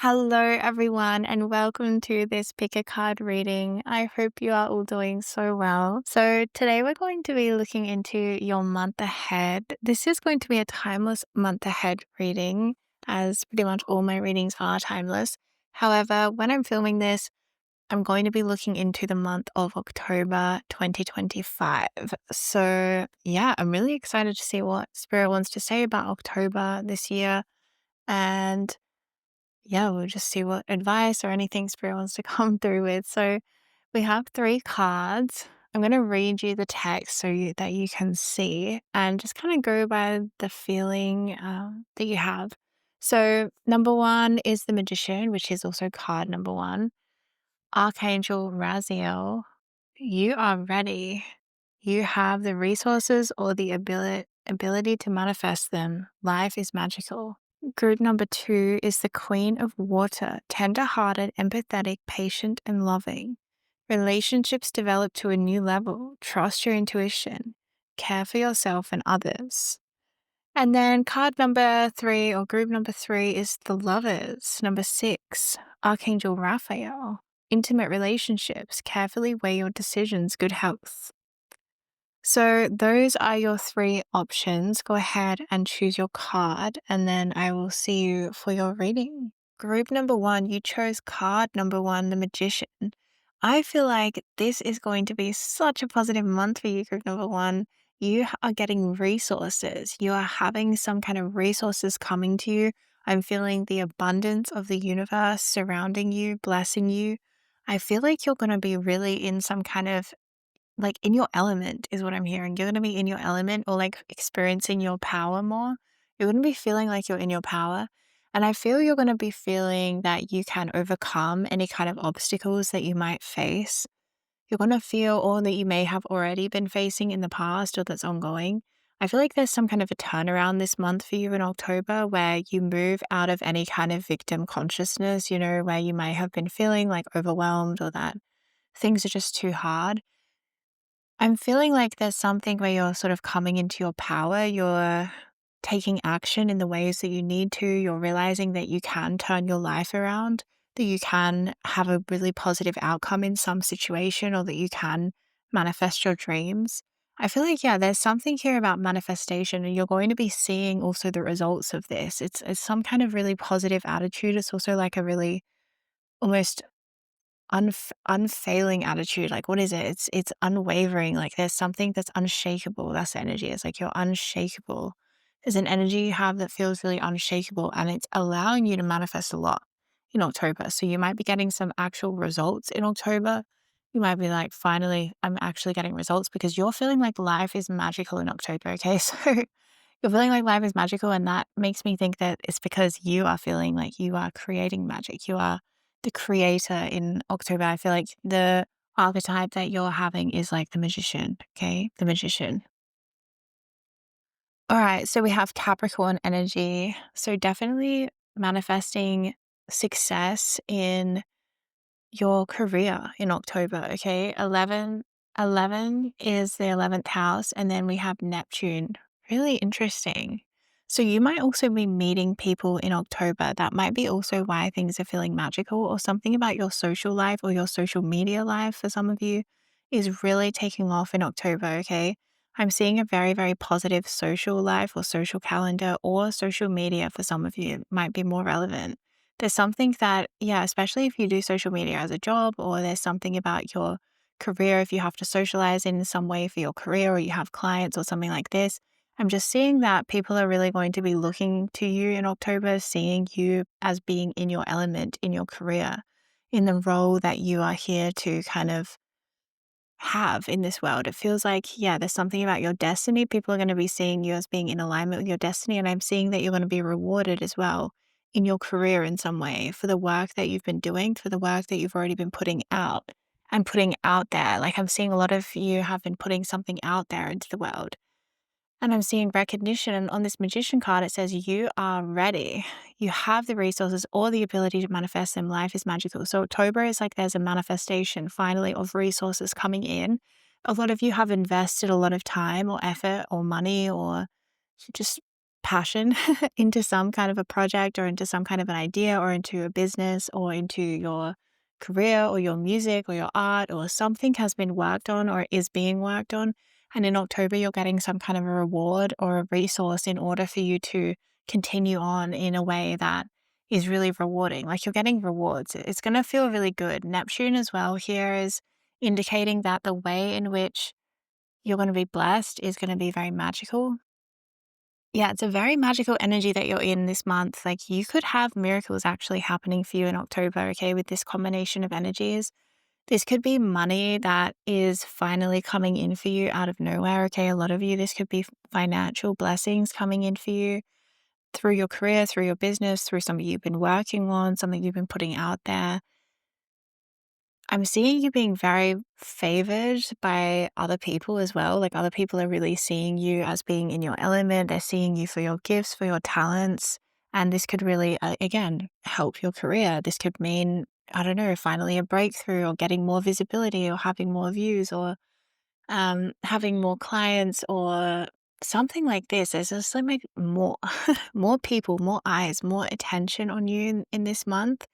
Hello, everyone, and welcome to this pick a card reading. I hope you are all doing so well. So, today we're going to be looking into your month ahead. This is going to be a timeless month ahead reading, as pretty much all my readings are timeless. However, when I'm filming this, I'm going to be looking into the month of October 2025. So, yeah, I'm really excited to see what Spirit wants to say about October this year. And yeah, we'll just see what advice or anything Spirit wants to come through with. So we have three cards. I'm going to read you the text that you can see and just kind of go by the feeling that you have. So, number one is the Magician, which is also card number one. Archangel Raziel, you are ready. You have the resources or the ability to manifest them. Life is magical. Group number two is the Queen of Water, tender-hearted, empathetic, patient, and loving. Relationships develop to a new level. Trust your intuition. Care for yourself and others. And then card number three or group number three is the Lovers. Number six, Archangel Raphael. Intimate relationships. Carefully weigh your decisions. Good health. So those are your three options. Go ahead and choose your card, and then I will see you for your reading. Group number one, you chose card number one, the Magician. I feel like this is going to be such a positive month for you, group number one. You are getting resources. You are having some kind of resources coming to you. I'm feeling the abundance of the universe surrounding you, blessing you. I feel like you're going to be really in some kind of like in your element is what I'm hearing. You're going to be in your element or like experiencing your power more. You're going to be feeling like you're in your power. And I feel you're going to be feeling that you can overcome any kind of obstacles that you might face. You're going to feel or that you may have already been facing in the past or that's ongoing. I feel like there's some kind of a turnaround this month for you in October where you move out of any kind of victim consciousness, where you might have been feeling like overwhelmed or that things are just too hard. I'm feeling like there's something where you're sort of coming into your power. You're taking action in the ways that you need to. You're realizing that you can turn your life around, that you can have a really positive outcome in some situation, or that you can manifest your dreams. I feel like, yeah, there's something here about manifestation, and you're going to be seeing also the results of this. It's some kind of really positive attitude. It's also like a really almost unfailing attitude. Like, what is it? It's unwavering. Like, there's something that's unshakable. That's the energy. It's like you're unshakable. There's an energy you have that feels really unshakable, and it's allowing you to manifest a lot in October. So you might be getting some actual results in October. You might be like, finally, I'm actually getting results because you're feeling like life is magical in October. Okay. So you're feeling like life is magical, and that makes me think that it's because you are feeling like you are creating magic. You are the creator in October. I feel like the archetype that you're having is like the Magician, okay? The Magician. All right, so we have Capricorn energy. So definitely manifesting success in your career in October, okay? 11 is the 11th house, and then we have Neptune. Really interesting. So you might also be meeting people in October. That might be also why things are feeling magical, or something about your social life or your social media life for some of you is really taking off in October, okay? I'm seeing a very, very positive social life or social calendar, or social media for some of you might be more relevant. There's something that, yeah, especially if you do social media as a job, or there's something about your career, if you have to socialize in some way for your career, or you have clients or something like this. I'm just seeing that people are really going to be looking to you in October, seeing you as being in your element in your career, in the role that you are here to kind of have in this world. It feels like, yeah, there's something about your destiny. People are going to be seeing you as being in alignment with your destiny. And I'm seeing that you're going to be rewarded as well in your career in some way for the work that you've been doing, for the work that you've already been putting out and putting out there. Like, I'm seeing a lot of you have been putting something out there into the world. And I'm seeing recognition. And on this Magician card, it says, you are ready. You have the resources or the ability to manifest them. Life is magical. So October is like there's a manifestation finally of resources coming in. A lot of you have invested a lot of time or effort or money or just passion into some kind of a project or into some kind of an idea or into a business or into your career or your music or your art or something has been worked on or is being worked on. And in October, you're getting some kind of a reward or a resource in order for you to continue on in a way that is really rewarding. Like you're getting rewards. It's going to feel really good. Neptune as well here is indicating that the way in which you're going to be blessed is going to be very magical. Yeah, it's a very magical energy that you're in this month. Like you could have miracles actually happening for you in October, okay, with this combination of energies. This could be money that is finally coming in for you out of nowhere, okay? A lot of you, this could be financial blessings coming in for you through your career, through your business, through something you've been working on, something you've been putting out there. I'm seeing you being very favored by other people as well. Like other people are really seeing you as being in your element. They're seeing you for your gifts, for your talents. And this could really, again, help your career. This could mean, I don't know, finally a breakthrough or getting more visibility or having more views or having more clients or something like this. There's just like more, more people, more eyes, more attention on you in this month,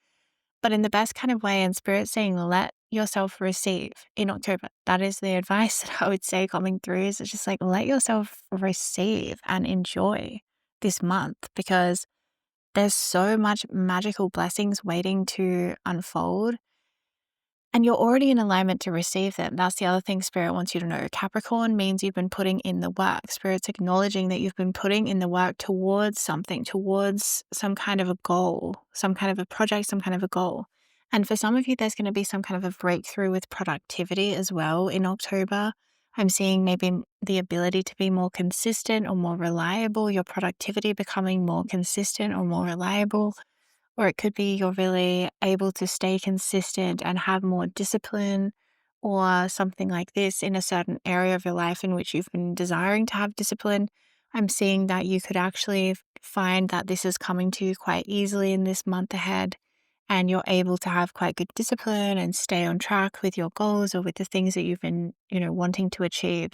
but in the best kind of way. And Spirit saying, let yourself receive in October. That is the advice that I would say coming through is it's just like, let yourself receive and enjoy this month because there's so much magical blessings waiting to unfold. And you're already in alignment to receive them. That's the other thing Spirit wants you to know. Capricorn means you've been putting in the work. Spirit's acknowledging that you've been putting in the work towards something, towards some kind of a goal, some kind of a project, some kind of a goal. And for some of you, there's going to be some kind of a breakthrough with productivity as well in October. I'm seeing maybe the ability to be more consistent or more reliable, your productivity becoming more consistent or more reliable. Or it could be you're really able to stay consistent and have more discipline or something like this in a certain area of your life in which you've been desiring to have discipline. I'm seeing that you could actually find that this is coming to you quite easily in this month ahead and you're able to have quite good discipline and stay on track with your goals or with the things that you've been, wanting to achieve.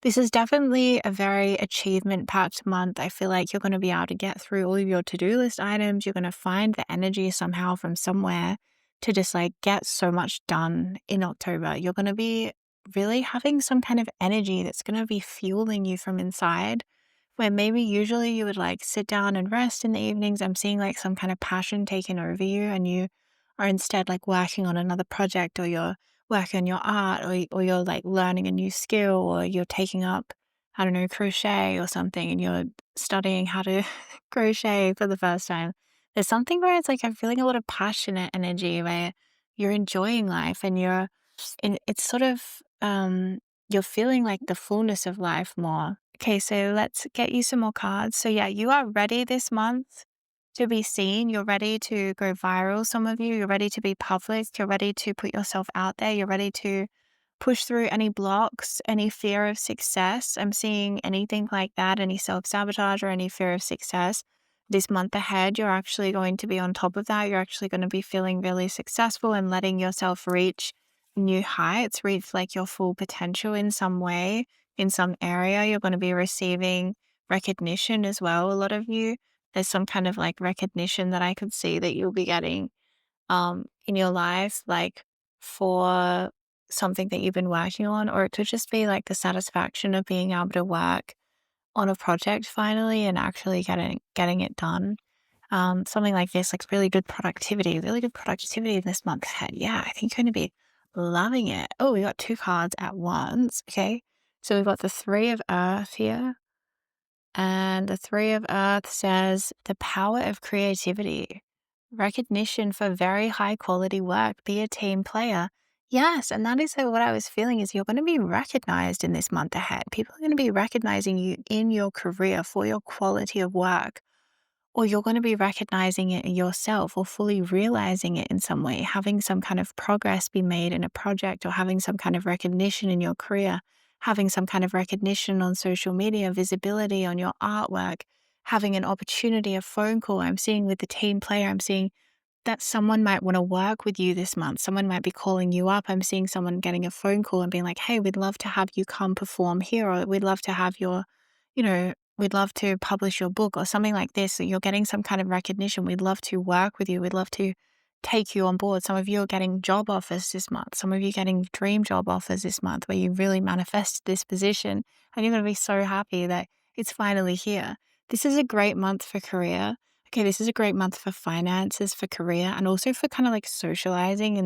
This is definitely a very achievement-packed month. I feel like you're going to be able to get through all of your to-do list items. You're going to find the energy somehow from somewhere to just like get so much done in October. You're going to be really having some kind of energy that's going to be fueling you from inside, where maybe usually you would like sit down and rest in the evenings. I'm seeing like some kind of passion taking over you and you are instead like working on another project or you're working on your art or you're like learning a new skill or you're taking up, I don't know, crochet or something and you're studying how to crochet for the first time. There's something where it's like I'm feeling a lot of passionate energy where you're enjoying life and it's sort of, you're feeling like the fullness of life more. Okay, so let's get you some more cards. So yeah, you are ready this month to be seen. You're ready to go viral, some of you. You're ready to be public. You're ready to put yourself out there. You're ready to push through any blocks, any fear of success. I'm seeing anything like that, any self-sabotage or any fear of success. This month ahead, you're actually going to be on top of that. You're actually going to be feeling really successful and letting yourself reach new heights, reach like your full potential in some way, in some area. You're going to be receiving recognition as well. A lot of you, there's some kind of like recognition that I could see that you'll be getting in your life, like for something that you've been working on, or it could just be like the satisfaction of being able to work on a project finally and actually getting it done. Something like this, like really good productivity this month ahead. Yeah, I think you're going to be loving it. Oh, we got two cards at once. Okay. So we've got the Three of Earth here. And the Three of Earth says the power of creativity, recognition for very high quality work, be a team player. Yes, and that is what I was feeling is you're going to be recognized in this month ahead. People are going to be recognizing you in your career for your quality of work, or you're going to be recognizing it yourself or fully realizing it in some way, having some kind of progress be made in a project or having some kind of recognition in your career, having some kind of recognition on social media, visibility on your artwork, having an opportunity, a phone call. I'm seeing with the team player, I'm seeing that someone might want to work with you this month. Someone might be calling you up. I'm seeing someone getting a phone call and being like, hey, we'd love to have you come perform here, or we'd love to have your, we'd love to publish your book or something like this, so you're getting some kind of recognition. We'd love to work with you. We'd love to take you on board. Some of you are getting job offers this month. Some of you getting dream job offers this month where you really manifested this position and you're going to be so happy that it's finally here. This is a great month for career. Okay, this is a great month for finances, for career, and also for kind of like socializing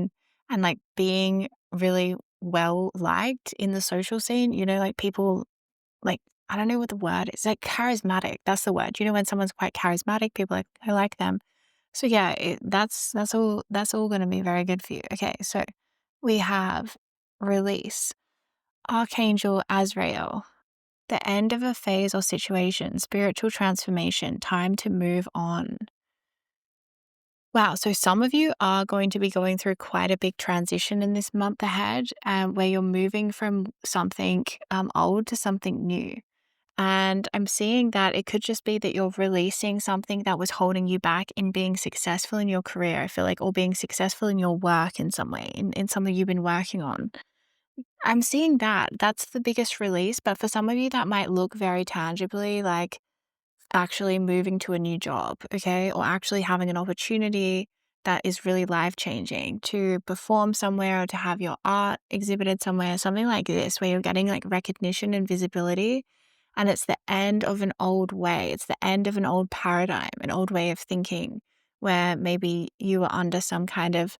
and like being really well liked in the social scene. Like people like, I don't know what the word is, like charismatic. That's the word. When someone's quite charismatic, people are like, I like them. So yeah, that's all going to be very good for you. Okay, so we have release, Archangel Azrael, the end of a phase or situation, spiritual transformation, time to move on. Wow, so some of you are going to be going through quite a big transition in this month ahead, where you're moving from something old to something new. And I'm seeing that it could just be that you're releasing something that was holding you back in being successful in your career, I feel like, or being successful in your work in some way, in something you've been working on. I'm seeing that. That's the biggest release. But for some of you, that might look very tangibly like actually moving to a new job, okay? Or actually having an opportunity that is really life changing to perform somewhere or to have your art exhibited somewhere, something like this, where you're getting like recognition and visibility. And it's the end of an old way. It's the end of an old paradigm, an old way of thinking where maybe you were under some kind of,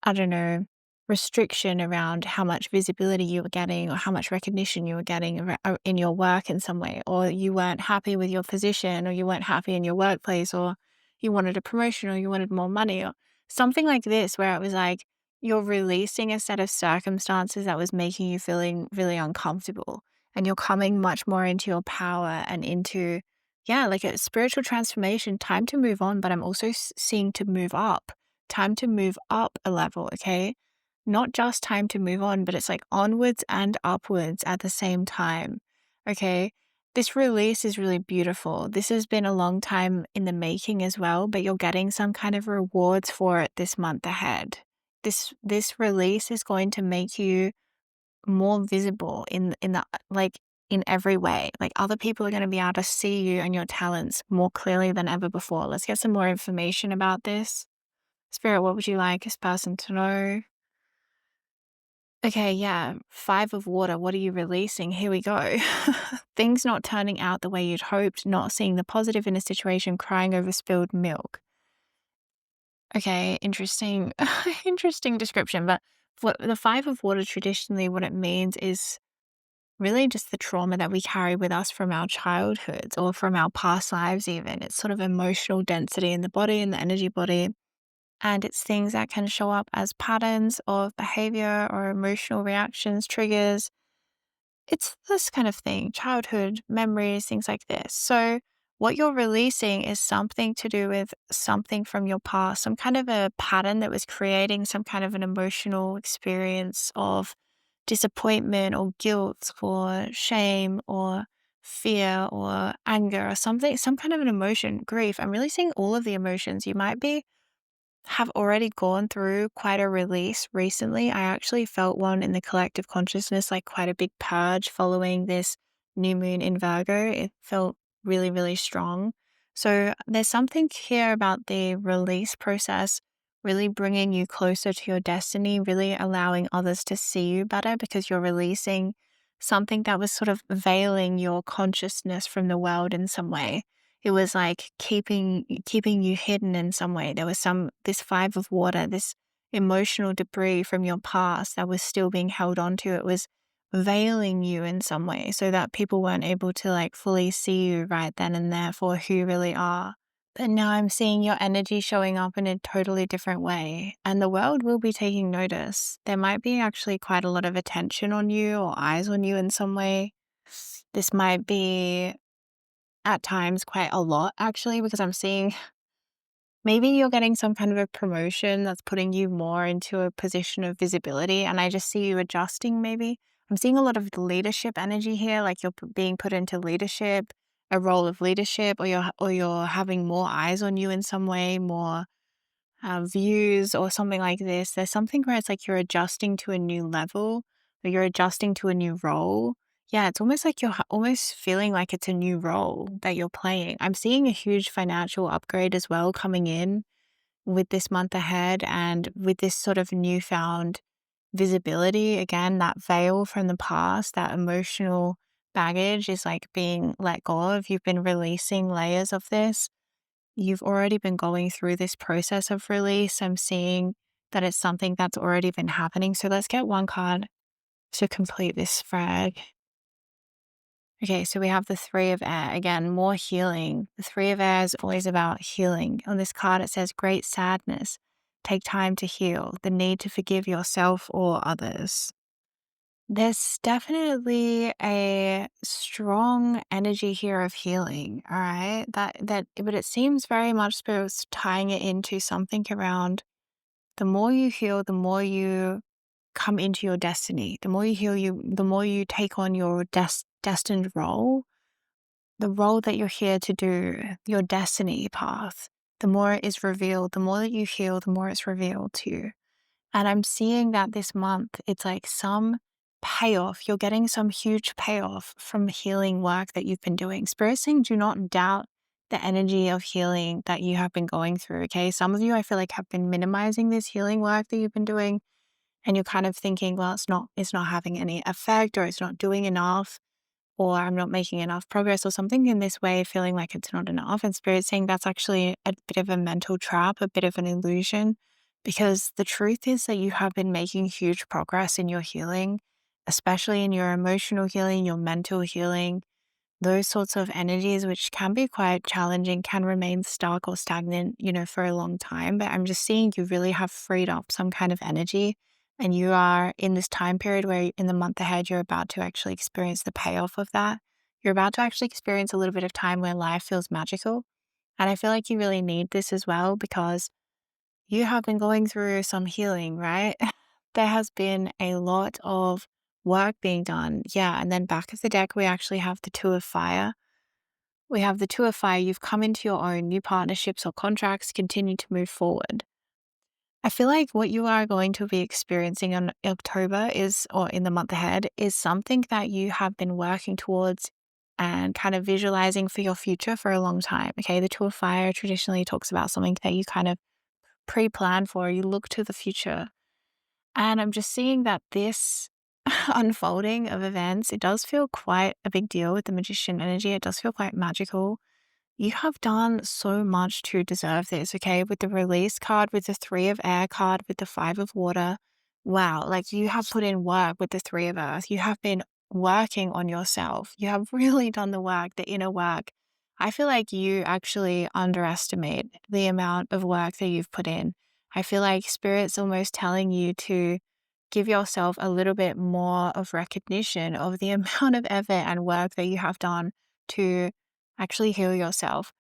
I don't know, restriction around how much visibility you were getting or how much recognition you were getting in your work in some way, or you weren't happy with your position, or you weren't happy in your workplace, or you wanted a promotion, or you wanted more money, or something like this, where it was like you're releasing a set of circumstances that was making you feeling really uncomfortable. And you're coming much more into your power and into, yeah, like a spiritual transformation, time to move on. But I'm also seeing to move up, time to move up a level, okay? Not just time to move on, but it's like onwards and upwards at the same time, okay? This release is really beautiful. This has been a long time in the making as well, but you're getting some kind of rewards for it this month ahead. This release is going to make you more visible in the like in every way. Like other people are going to be able to see you and your talents more clearly than ever before. Let's get some more information about this. Spirit, what would you like this person to know? Okay, yeah. 5 of water. What are you releasing? Here we go. Things not turning out the way you'd hoped, not seeing the positive in a situation, crying over spilled milk. Okay, interesting. Interesting description. But for the 5 of water, traditionally, what it means is really just the trauma that we carry with us from our childhoods or from our past lives, even. It's sort of emotional density in the body and the energy body. And it's things that can show up as patterns of behavior or emotional reactions, triggers. It's this kind of thing, childhood memories, things like this. So, what you're releasing is something to do with something from your past, some kind of a pattern that was creating some kind of an emotional experience of disappointment or guilt or shame or fear or anger or something, some kind of an emotion, grief. I'm really seeing all of the emotions. You might be have already gone through quite a release recently. I actually felt one in the collective consciousness, like quite a big purge following this new moon in Virgo. It felt really, really strong. So there's something here about the release process really bringing you closer to your destiny, really allowing others to see you better because you're releasing something that was sort of veiling your consciousness from the world in some way. It was like keeping you hidden in some way. There was this 5 of water, this emotional debris from your past that was still being held onto. It was veiling you in some way so that people weren't able to like fully see you right then and there for who you really are. But now I'm seeing your energy showing up in a totally different way, and the world will be taking notice. There might be actually quite a lot of attention on you or eyes on you in some way. This might be at times quite a lot actually, because I'm seeing maybe you're getting some kind of a promotion that's putting you more into a position of visibility, and I just see you adjusting maybe. I'm seeing a lot of leadership energy here, like you're being put into leadership, a role of leadership, or you're having more eyes on you in some way, more views or something like this. There's something where it's like you're adjusting to a new level, or you're adjusting to a new role. Yeah, it's almost like you're almost feeling like it's a new role that you're playing. I'm seeing a huge financial upgrade as well coming in with this month ahead and with this sort of newfound visibility. Again, that veil from the past, that emotional baggage is like being let go of. You've been releasing layers of this. You've already been going through this process of release. I'm seeing that it's something that's already been happening. So let's get one card to complete this frag. Okay, so we have the Three of Air. Again, more healing. The Three of Air is always about healing. On this card, it says great sadness. Take time to heal. The need to forgive yourself or others. There's definitely a strong energy here of healing, all right? But it seems very much supposed tying it into something around the more you heal, the more you come into your destiny. The more you heal, the more you take on your destined role, the role that you're here to do, your destiny path. The more it is revealed, the more that you heal, the more it's revealed to you. And I'm seeing that this month, it's like some payoff. You're getting some huge payoff from healing work that you've been doing. Spirit saying, do not doubt the energy of healing that you have been going through. Okay. Some of you, I feel like, have been minimizing this healing work that you've been doing. And you're kind of thinking, well, it's not having any effect, or it's not doing enough, or I'm not making enough progress, or something in this way, feeling like it's not enough. And Spirit saying that's actually a bit of a mental trap, a bit of an illusion, because the truth is that you have been making huge progress in your healing, especially in your emotional healing, your mental healing. Those sorts of energies, which can be quite challenging, can remain stuck or stagnant, for a long time. But I'm just seeing you really have freed up some kind of energy. And you are in this time period where in the month ahead, you're about to actually experience the payoff of that. You're about to actually experience a little bit of time where life feels magical. And I feel like you really need this as well, because you have been going through some healing, right? There has been a lot of work being done. Yeah. And then back of the deck, we actually have the Two of Fire. We have the Two of Fire. You've come into your own new partnerships or contracts, continue to move forward. I feel like what you are going to be experiencing in October or in the month ahead, is something that you have been working towards and kind of visualizing for your future for a long time. Okay. The Two of Fire traditionally talks about something that you kind of pre-plan for, you look to the future. And I'm just seeing that this unfolding of events, it does feel quite a big deal with the Magician energy. It does feel quite magical. You have done so much to deserve this, okay? With the Release card, with the Three of Air card, with the Five of Water. Wow, like you have put in work with the Three of Earth. You have been working on yourself. You have really done the work, the inner work. I feel like you actually underestimate the amount of work that you've put in. I feel like Spirit's almost telling you to give yourself a little bit more of recognition of the amount of effort and work that you have done to actually heal yourself.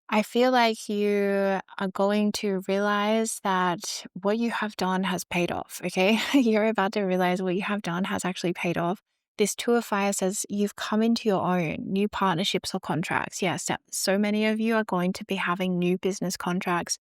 I feel like you are going to realize that what you have done has paid off, okay? You're about to realize what you have done has actually paid off. This Two of Fire says you've come into your own new partnerships or contracts. Yes, so many of you are going to be having new business contracts,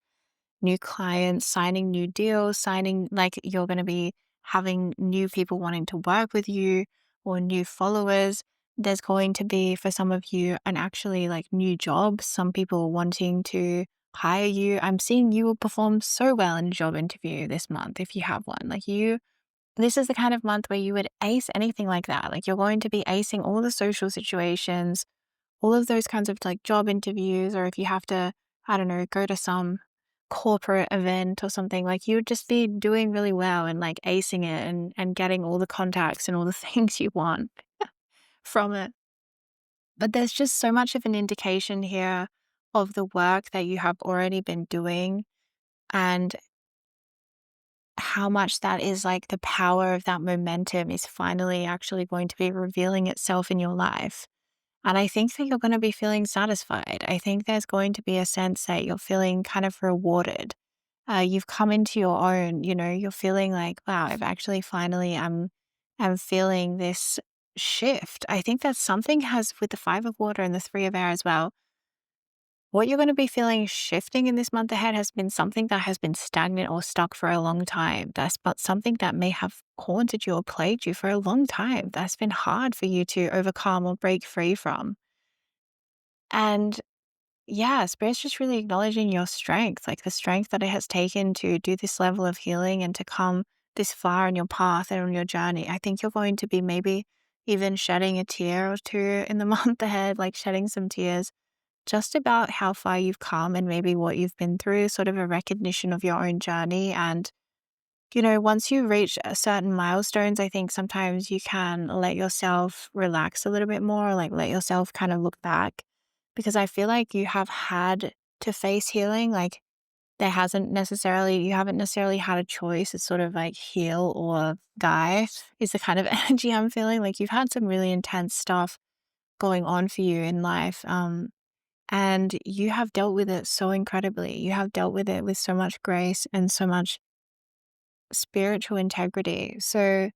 new clients, signing new deals, like you're going to be having new people wanting to work with you, or new followers. There's going to be, for some of you, an actually like new job, some people wanting to hire you. I'm seeing you will perform so well in a job interview this month if you have one. This is the kind of month where you would ace anything like that. Like you're going to be acing all the social situations, all of those kinds of like job interviews, or if you have to, I don't know, go to some corporate event or something, like you would just be doing really well and like acing it, and getting all the contacts and all the things you want from it. But there's just so much of an indication here of the work that you have already been doing, and how much that is like the power of that momentum is finally actually going to be revealing itself in your life. And I think that you're going to be feeling satisfied. I think there's going to be a sense that you're feeling kind of rewarded. You've come into your own, you're feeling like, wow, I've actually finally am feeling this shift. I think that something has, with the Five of Water and the Three of Air as well, what you're going to be feeling shifting in this month ahead has been something that has been stagnant or stuck for a long time. That's but something that may have haunted you or plagued you for a long time. That's been hard for you to overcome or break free from. And yeah, Spirit's just really acknowledging your strength, like the strength that it has taken to do this level of healing and to come this far in your path and on your journey. I think you're going to be maybe even shedding a tear or two in the month ahead, like shedding some tears just about how far you've come and maybe what you've been through, sort of a recognition of your own journey. And, once you reach certain milestones, I think sometimes you can let yourself relax a little bit more, like let yourself kind of look back because I feel like you have had to face healing. Like you haven't necessarily had a choice. It's sort of like heal or die is the kind of energy I'm feeling. Like you've had some really intense stuff going on for you in life. And you have dealt with it so incredibly. You have dealt with it with so much grace and so much spiritual integrity. So,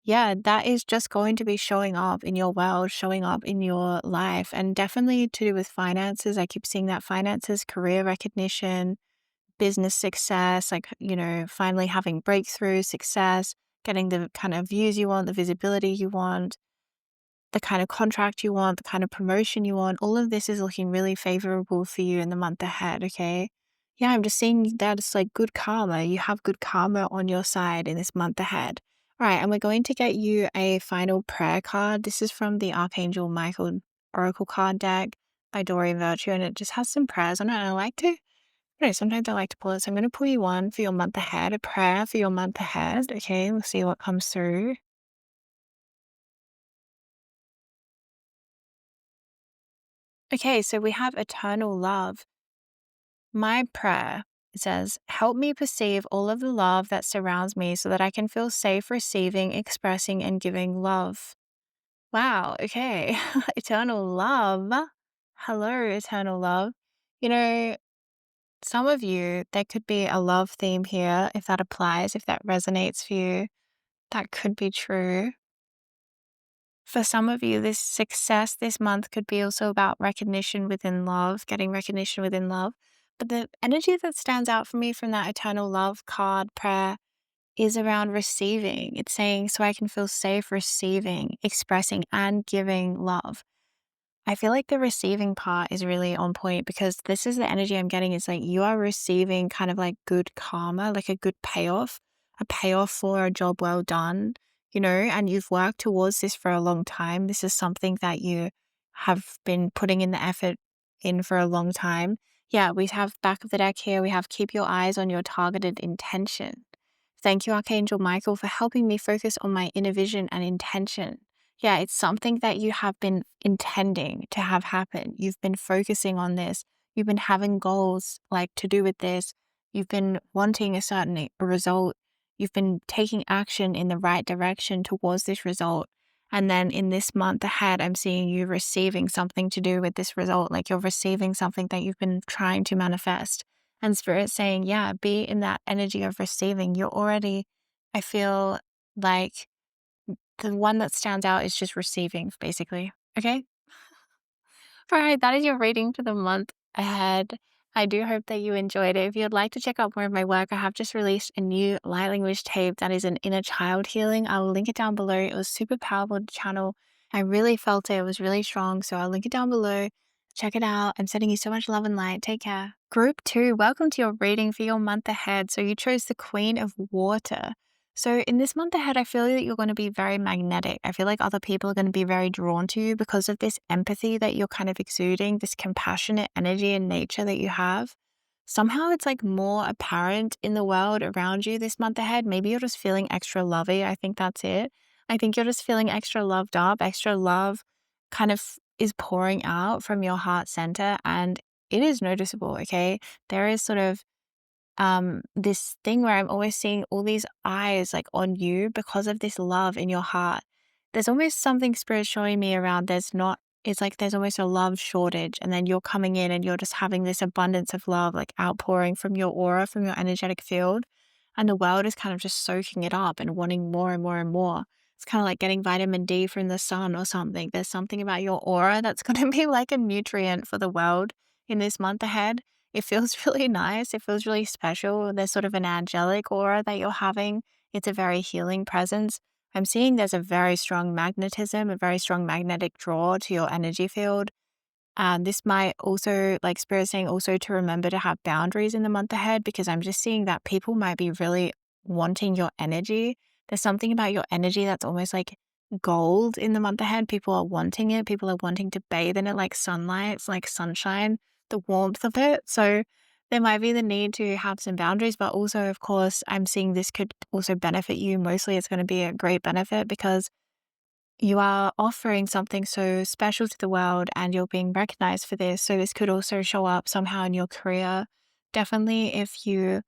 yeah, that is just going to be showing up in your world, showing up in your life, and definitely to do with finances. I keep seeing that finances, career recognition, business success, like, finally having breakthrough success, getting the kind of views you want, the visibility you want, the kind of contract you want, the kind of promotion you want, all of this is looking really favorable for you in the month ahead, okay? Yeah, I'm just seeing that it's like good karma. You have good karma on your side in this month ahead. All right, and we're going to get you a final prayer card. This is from the Archangel Michael Oracle card deck by Doreen Virtue, and it just has some prayers on it. And I like to, sometimes I like to pull it. So I'm going to pull you one for your month ahead, a prayer for your month ahead. Okay, we'll see what comes through. Okay, so we have eternal love. My prayer, it says, help me perceive all of the love that surrounds me so that I can feel safe receiving, expressing, and giving love. Wow, okay. Eternal love. Hello, eternal love. You know, some of you, there could be a love theme here, if that applies, if that resonates for you. That could be true. For some of you, this success this month could be also about recognition within love, getting recognition within love. But the energy that stands out for me from that eternal love card prayer is around receiving. It's saying, so I can feel safe receiving, expressing, and giving love. I feel like the receiving part is really on point because this is the energy I'm getting. It's like you are receiving kind of like good karma, like a good payoff, a payoff for a job well done, and you've worked towards this for a long time. This is something that you have been putting in the effort in for a long time. Yeah, we have back of the deck here, we have keep your eyes on your targeted intention. Thank you, Archangel Michael, for helping me focus on my inner vision and intention. Yeah, it's something that you have been intending to have happen. You've been focusing on this. You've been having goals like to do with this. You've been wanting a certain result. You've been taking action in the right direction towards this result. And then in this month ahead, I'm seeing you receiving something to do with this result. Like you're receiving something that you've been trying to manifest. And Spirit's saying, yeah, be in that energy of receiving. You're already, I feel like the one that stands out is just receiving, basically. Okay? All right, that is your reading for the month ahead. I do hope that you enjoyed it. If you'd like to check out more of my work, I have just released a new light language tape that is an inner child healing. I'll link it down below. It was super powerful to channel. I really felt it. It was really strong. So I'll link it down below. Check it out. I'm sending you so much love and light. Take care. Group 2, welcome to your reading for your month ahead. So you chose the Queen of Water. So in this month ahead, I feel that you're going to be very magnetic. I feel like other people are going to be very drawn to you because of this empathy that you're kind of exuding, this compassionate energy and nature that you have. Somehow it's like more apparent in the world around you this month ahead. Maybe you're just feeling extra lovey. I think that's it. I think you're just feeling extra loved up, extra love kind of is pouring out from your heart center, and it is noticeable, okay? There is sort of this thing where I'm always seeing all these eyes like on you because of this love in your heart. There's almost something Spirit showing me around it's like there's almost a love shortage, and then you're coming in and you're just having this abundance of love like outpouring from your aura, from your energetic field, and the world is kind of just soaking it up and wanting more and more and more. It's kind of like getting vitamin D from the sun or something. There's something about your aura that's going to be like a nutrient for the world in this month ahead. It feels really nice. It feels really special. There's sort of an angelic aura that you're having. It's a very healing presence. I'm seeing there's a very strong magnetism, a very strong magnetic draw to your energy field. And this might also, like Spirit saying, also to remember to have boundaries in the month ahead, because I'm just seeing that people might be really wanting your energy. There's something about your energy that's almost like gold in the month ahead. People are wanting it. People are wanting to bathe in it like sunlight, it's like sunshine, the warmth of it. So there might be the need to have some boundaries, but also, of course, I'm seeing this could also benefit you. Mostly it's going to be a great benefit because you are offering something so special to the world and you're being recognized for this. So this could also show up somehow in your career. Definitely if you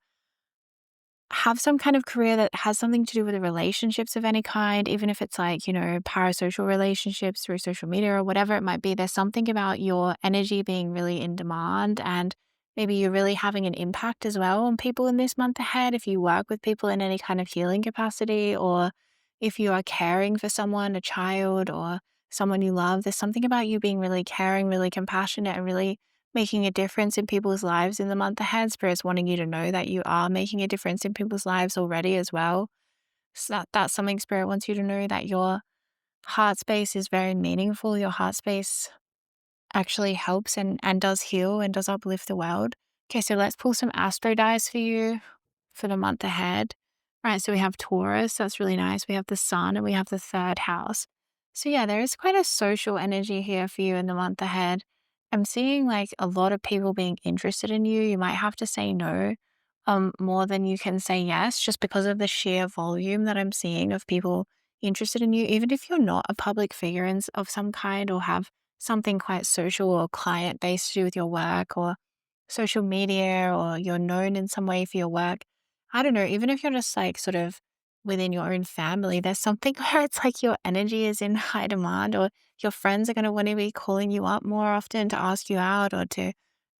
have some kind of career that has something to do with the relationships of any kind, even if it's like, parasocial relationships through social media or whatever it might be, there's something about your energy being really in demand, and maybe you're really having an impact as well on people in this month ahead. If you work with people in any kind of healing capacity, or if you are caring for someone, a child or someone you love, there's something about you being really caring, really compassionate, and really making a difference in people's lives in the month ahead. Spirit's wanting you to know that you are making a difference in people's lives already as well. So that's something Spirit wants you to know, that your heart space is very meaningful. Your heart space actually helps and does heal and does uplift the world. Okay, so let's pull some astro dice for you for the month ahead. All right, so we have Taurus, that's really nice. We have the Sun and we have the third house. So yeah, there is quite a social energy here for you in the month ahead. I'm seeing like a lot of people being interested in you. You might have to say no more than you can say yes, just because of the sheer volume that I'm seeing of people interested in you. Even if you're not a public figure of some kind, or have something quite social or client based to do with your work, or social media, or you're known in some way for your work. I don't know, even if you're just like sort of within your own family, there's something where it's like your energy is in high demand, or your friends are going to want to be calling you up more often to ask you out, or to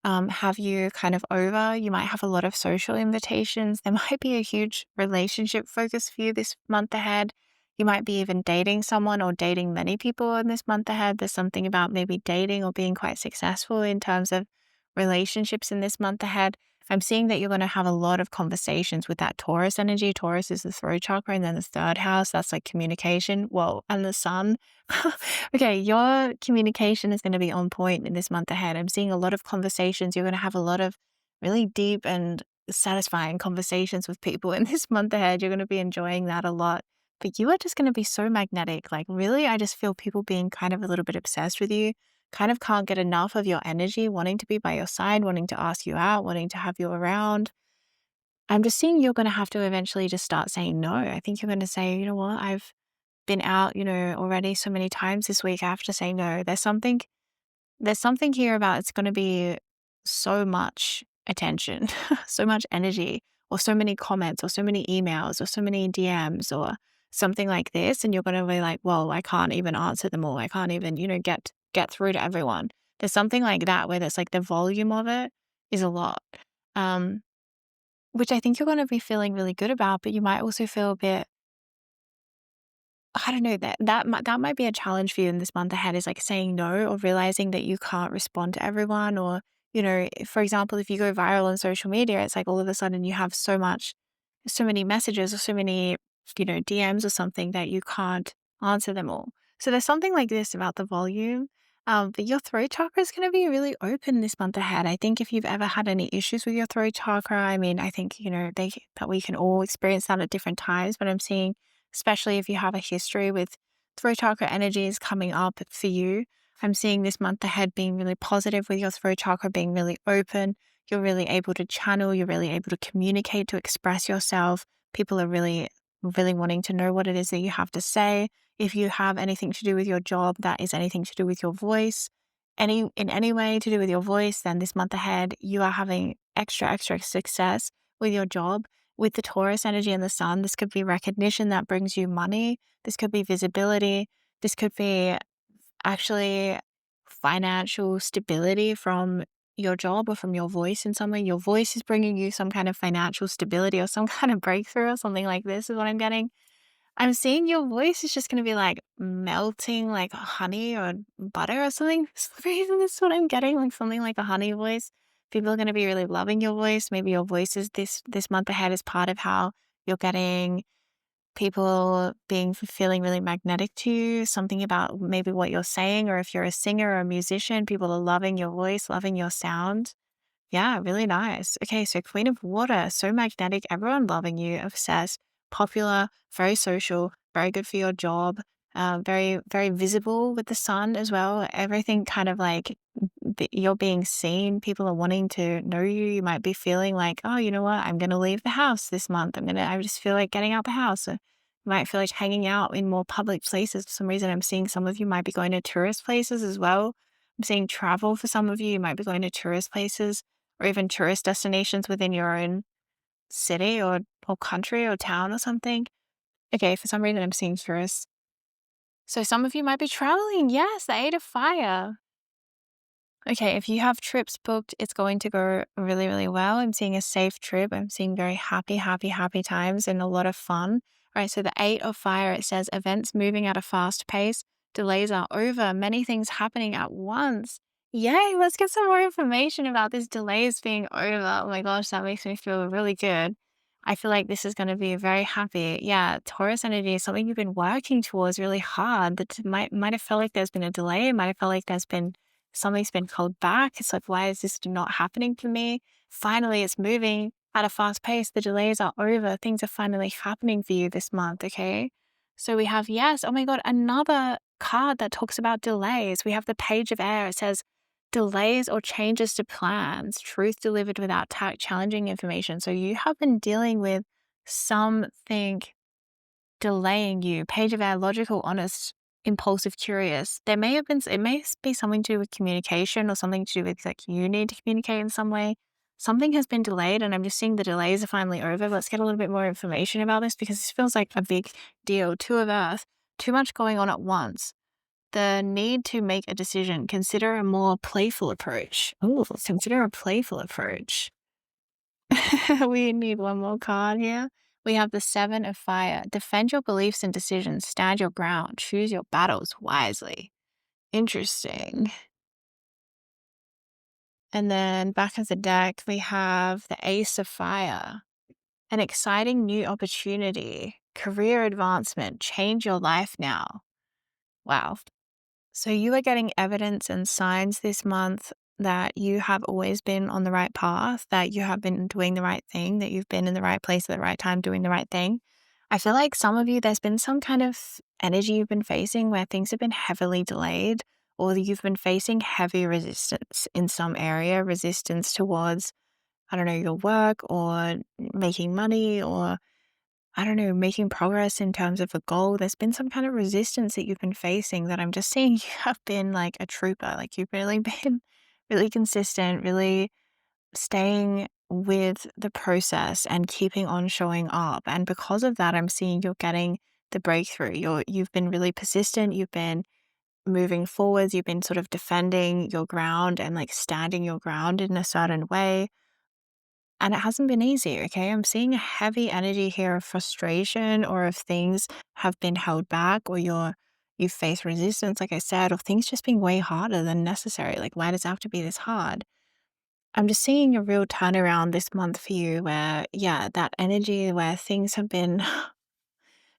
have you kind of over. You might have a lot of social invitations. There might be a huge relationship focus for you this month ahead. You might be even dating someone or dating many people in this month ahead. There's something about maybe dating or being quite successful in terms of relationships in this month ahead. I'm seeing that you're going to have a lot of conversations with that Taurus energy. Taurus is the throat chakra, and then the third house, that's like communication. Whoa, and the sun. Okay, your communication is going to be on point in this month ahead. I'm seeing a lot of conversations. You're going to have a lot of really deep and satisfying conversations with people in this month ahead. You're going to be enjoying that a lot. But you are just going to be so magnetic. Like, really, I just feel people being kind of a little bit obsessed with you, kind of can't get enough of your energy, wanting to be by your side, wanting to ask you out, wanting to have you around. I'm just seeing you're going to have to eventually just start saying no. I think you're going to say, you know what, I've been out, already so many times this week. I have to say no. There's something here about it's going to be so much attention, so much energy, or so many comments, or so many emails, or so many DMs, or something like this. And you're going to be like, well, I can't even answer them all. I can't even, get through to everyone. There's something like that where there's like the volume of it is a lot, um, which I think you're going to be feeling really good about, but you might also feel a bit, I don't know, that might be a challenge for you in this month ahead, is like saying no, or realizing that you can't respond to everyone. Or, for example, if you go viral on social media, it's like all of a sudden you have so many messages, or so many, DMs or something, that you can't answer them all. So there's something like this about the volume. But your throat chakra is going to be really open this month ahead. I think if you've ever had any issues with your throat chakra, I mean, I think, that we can all experience that at different times, but I'm seeing, especially if you have a history with throat chakra energies coming up for you, I'm seeing this month ahead being really positive, with your throat chakra being really open. You're really able to channel, you're really able to communicate, to express yourself. People are really, really wanting to know what it is that you have to say. If you have anything to do with your job, that is anything to do with your voice, in any way to do with your voice, then this month ahead, you are having extra success with your job. With the Taurus energy and the sun, this could be recognition that brings you money. This could be visibility. This could be actually financial stability from your job, or from your voice in some way. Your voice is bringing you some kind of financial stability, or some kind of breakthrough, or something like this is what I'm getting. I'm seeing your voice is just gonna be, like, melting like honey or butter or something. For some reason, that's what I'm getting, like, something like a honey voice. People are gonna be really loving your voice. Maybe your voice is this month ahead is part of how you're getting people feeling really magnetic to you, something about maybe what you're saying, or if you're a singer or a musician, people are loving your voice, loving your sound. Yeah, really nice. Okay, so Queen of Water, so magnetic, everyone loving you, obsessed, popular, very social, very good for your job, very, very visible with the sun as well. Everything kind of like you're being seen. People are wanting to know you. You might be feeling like, oh, you know what? I'm going to leave the house this month. I just feel like getting out the house. Or you might feel like hanging out in more public places. For some reason, I'm seeing some of you might be going to tourist places as well. I'm seeing travel for some of you. You might be going to tourist places or even tourist destinations within your own city or country or town or something. Okay, for some reason I'm seeing tourists. So some of you might be traveling. Yes, the Eight of Fire. Okay, if you have trips booked, it's going to go really, really well. I'm seeing a safe trip. I'm seeing very happy, happy, happy times and a lot of fun. All right, so the Eight of Fire, it says events moving at a fast pace, delays are over, many things happening at once. Yay, let's get some more information about this delays being over. Oh my gosh, that makes me feel really good. I feel like this is going to be very happy. Yeah, Taurus energy is something you've been working towards really hard. That might have felt like there's been a delay. It might have felt like there's been something's been held back. It's like, why is this not happening for me? Finally, it's moving at a fast pace. The delays are over. Things are finally happening for you this month. Okay. So we have, yes, oh my God, another card that talks about delays. We have the Page of Air. It says, delays or changes to plans, truth delivered without tact, challenging information. So you have been dealing with something delaying you. Page of Air, logical, honest, impulsive, curious. It may be something to do with communication or something to do with like you need to communicate in some way. Something has been delayed, and I'm just seeing the delays are finally over. Let's get a little bit more information about this because this feels like a big deal. Two of Earth, too much going on at once. The need to make a decision. Consider a more playful approach. Oh, consider a playful approach. We need one more card here. We have the Seven of Fire. Defend your beliefs and decisions. Stand your ground. Choose your battles wisely. Interesting. And then back of the deck, we have the Ace of Fire. An exciting new opportunity. Career advancement. Change your life now. Wow. So you are getting evidence and signs this month that you have always been on the right path, that you have been doing the right thing, that you've been in the right place at the right time doing the right thing. I feel like some of you, there's been some kind of energy you've been facing where things have been heavily delayed, or you've been facing heavy resistance in some area, resistance towards, I don't know, your work or making money or I don't know, making progress in terms of a goal. There's been some kind of resistance that you've been facing that I'm just seeing you have been like a trooper. Like you've really been really consistent, really staying with the process and keeping on showing up. And because of that, I'm seeing you're getting the breakthrough. You've been really persistent. You've been moving forwards. You've been sort of defending your ground and like standing your ground in a certain way. And it hasn't been easy, okay? I'm seeing a heavy energy here of frustration or if things have been held back or you face resistance, like I said, or things just being way harder than necessary. Like, why does it have to be this hard? I'm just seeing a real turnaround this month for you where, yeah, that energy where things have been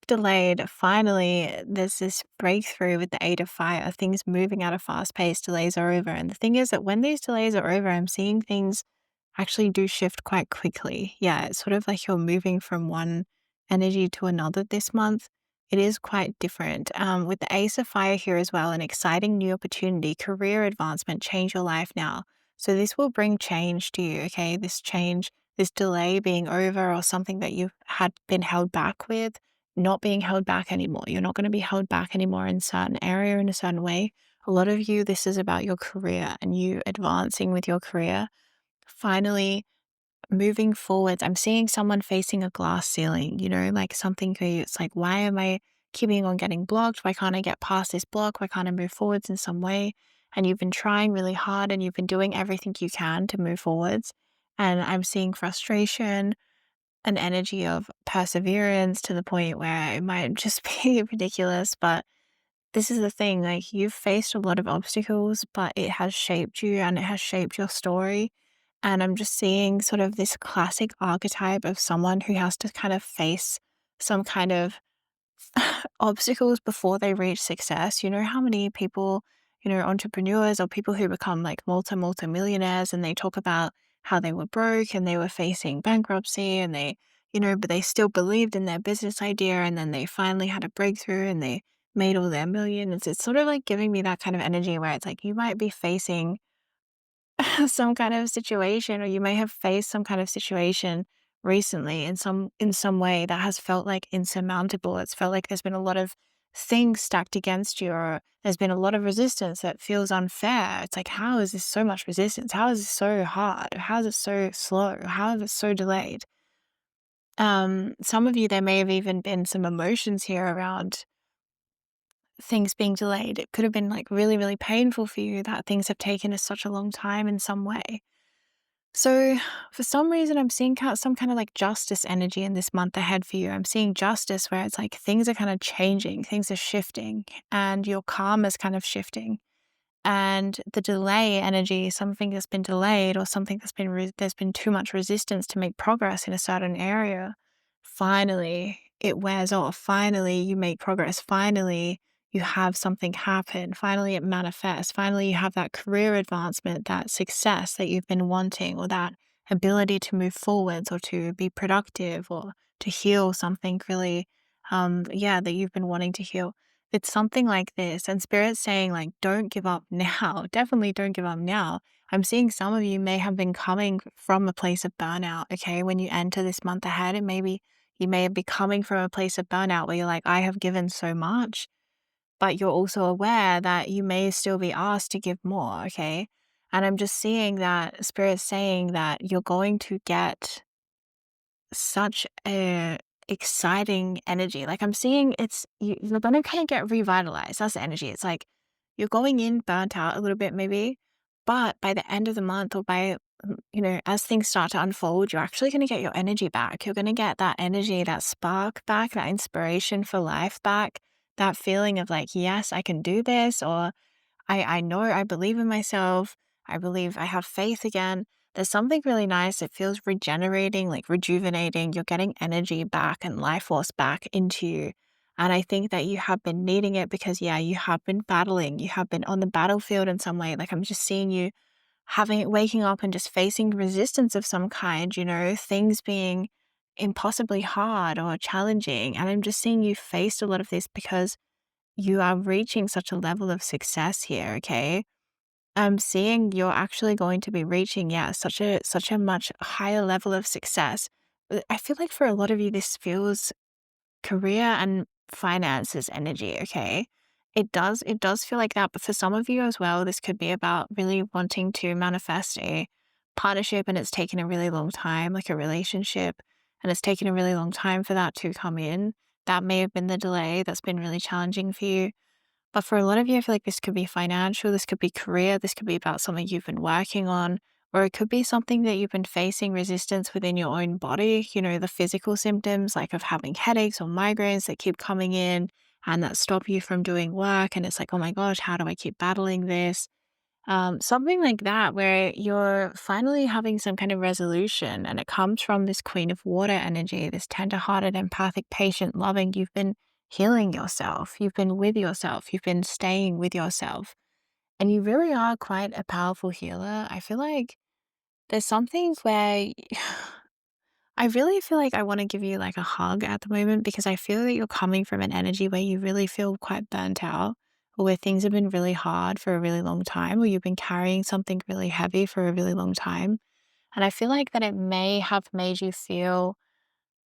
delayed. Finally, there's this breakthrough with the Eight of Fire, things moving at a fast pace, delays are over. And the thing is that when these delays are over, I'm seeing things actually do shift quite quickly. Yeah, it's sort of like you're moving from one energy to another this month. It is quite different. With the Ace of Fire here as well, an exciting new opportunity, career advancement, change your life now. So this will bring change to you, okay? This change, this delay being over or something that you had been held back with, not being held back anymore. You're not going to be held back anymore in a certain area, in a certain way. A lot of you, this is about your career and you advancing with your career. Finally, moving forward, I'm seeing someone facing a glass ceiling, like something where it's like, why am I keeping on getting blocked? Why can't I get past this block? Why can't I move forwards in some way? And you've been trying really hard and you've been doing everything you can to move forwards. And I'm seeing frustration an energy of perseverance to the point where it might just be ridiculous. But this is the thing, like you've faced a lot of obstacles, but it has shaped you and it has shaped your story. And I'm just seeing sort of this classic archetype of someone who has to kind of face some kind of obstacles before they reach success. You know how many people, entrepreneurs or people who become like multi millionaires and they talk about how they were broke and they were facing bankruptcy and but they still believed in their business idea and then they finally had a breakthrough and they made all their millions. It's sort of like giving me that kind of energy where it's like you might be facing some kind of situation, or you may have faced some kind of situation recently in some way that has felt like insurmountable. It's felt like there's been a lot of things stacked against you, or there's been a lot of resistance that feels unfair. It's like, how is this so much resistance? How is this so hard? How is it so slow? How is it so delayed? Some of you, there may have even been some emotions here around things being delayed. It could have been like really, really painful for you that things have taken us such a long time in some way. So, for some reason, I'm seeing some kind of like justice energy in this month ahead for you. I'm seeing justice where it's like things are kind of changing, things are shifting, and your karma is kind of shifting. And the delay energy, something that's been delayed or something that's been there's been too much resistance to make progress in a certain area. Finally, it wears off. Finally, you make progress. Finally, you have something happen. Finally, it manifests. Finally, you have that career advancement, that success that you've been wanting, or that ability to move forwards or to be productive or to heal something really, that you've been wanting to heal. It's something like this, and Spirit's saying, like, don't give up now. Definitely don't give up now. I'm seeing some of you may have been coming from a place of burnout, okay? When you enter this month ahead, you may be coming from a place of burnout where you're like, I have given so much, but you're also aware that you may still be asked to give more, okay? And I'm just seeing that Spirit's saying that you're going to get such a exciting energy. Like I'm seeing you're gonna kind of get revitalized. That's the energy. It's like you're going in burnt out a little bit maybe, but by the end of the month or as things start to unfold, you're actually gonna get your energy back. You're gonna get that energy, that spark back, that inspiration for life back, that feeling of like, yes, I can do this, or I know I believe in myself. I believe I have faith again. There's something really nice. It feels regenerating, like rejuvenating. You're getting energy back and life force back into you. And I think that you have been needing it because, yeah, you have been battling. You have been on the battlefield in some way. Like I'm just seeing you waking up and just facing resistance of some kind, things being impossibly hard or challenging. And I'm just seeing you faced a lot of this because you are reaching such a level of success here, okay? I'm seeing you're actually going to be reaching, yeah, such a much higher level of success. I feel like for a lot of you, this feels career and finances energy, okay? It does feel like that, but for some of you as well, this could be about really wanting to manifest a partnership and it's taken a really long time, like a relationship, and it's taken a really long time for that to come in. That may have been the delay that's been really challenging for you. But for a lot of you, I feel like this could be financial, this could be career, this could be about something you've been working on, or it could be something that you've been facing resistance within your own body, the physical symptoms like of having headaches or migraines that keep coming in and that stop you from doing work. And it's like, oh my gosh, how do I keep battling this? Something like that, where you're finally having some kind of resolution, and it comes from this Queen of Water energy, this tender-hearted, empathic, patient, loving. You've been healing yourself, you've been with yourself, you've been staying with yourself, and you really are quite a powerful healer. I feel like there's something where I really feel like I want to give you like a hug at the moment because I feel that you're coming from an energy where you really feel quite burnt out, or where things have been really hard for a really long time, or you've been carrying something really heavy for a really long time. And I feel like that it may have made you feel,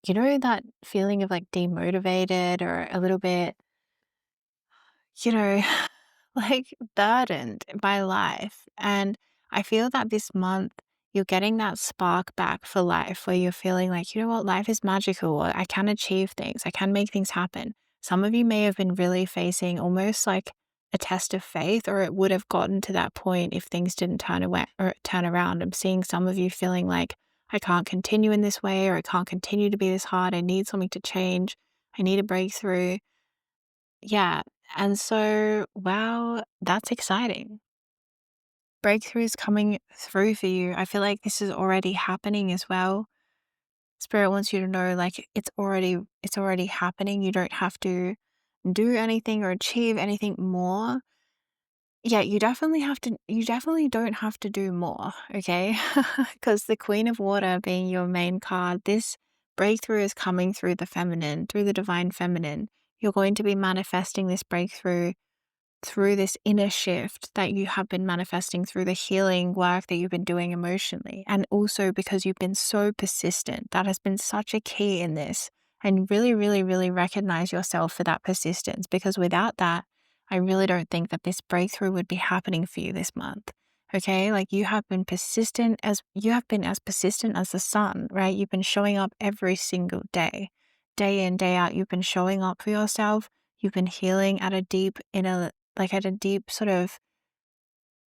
that feeling of like demotivated or a little bit, you know, like burdened by life. And I feel that this month you're getting that spark back for life where you're feeling like, you know what, life is magical. Or I can achieve things. I can make things happen. Some of you may have been really facing almost like a test of faith, or it would have gotten to that point if things didn't turn away or turn around. I'm seeing some of you feeling like, I can't continue in this way, or I can't continue to be this hard. I need something to change. I need a breakthrough. Yeah. And so, wow, that's exciting. Breakthroughs coming through for you. I feel like this is already happening as well. Spirit wants you to know, like, it's already happening. You don't have to do anything or achieve anything more. Yeah, you definitely don't have to do more, okay? Because the Queen of Water being your main card, this breakthrough is coming through the feminine, through the divine feminine. You're going to be manifesting this breakthrough through this inner shift that you have been manifesting through the healing work that you've been doing emotionally. And also because you've been so persistent, that has been such a key in this. And really, really, really recognize yourself for that persistence, because without that, I really don't think that this breakthrough would be happening for you this month. Okay, like you have been as persistent as the sun, right? You've been showing up every single day in, day out. You've been showing up for yourself. You've been healing at a deep inner, like at a deep sort of,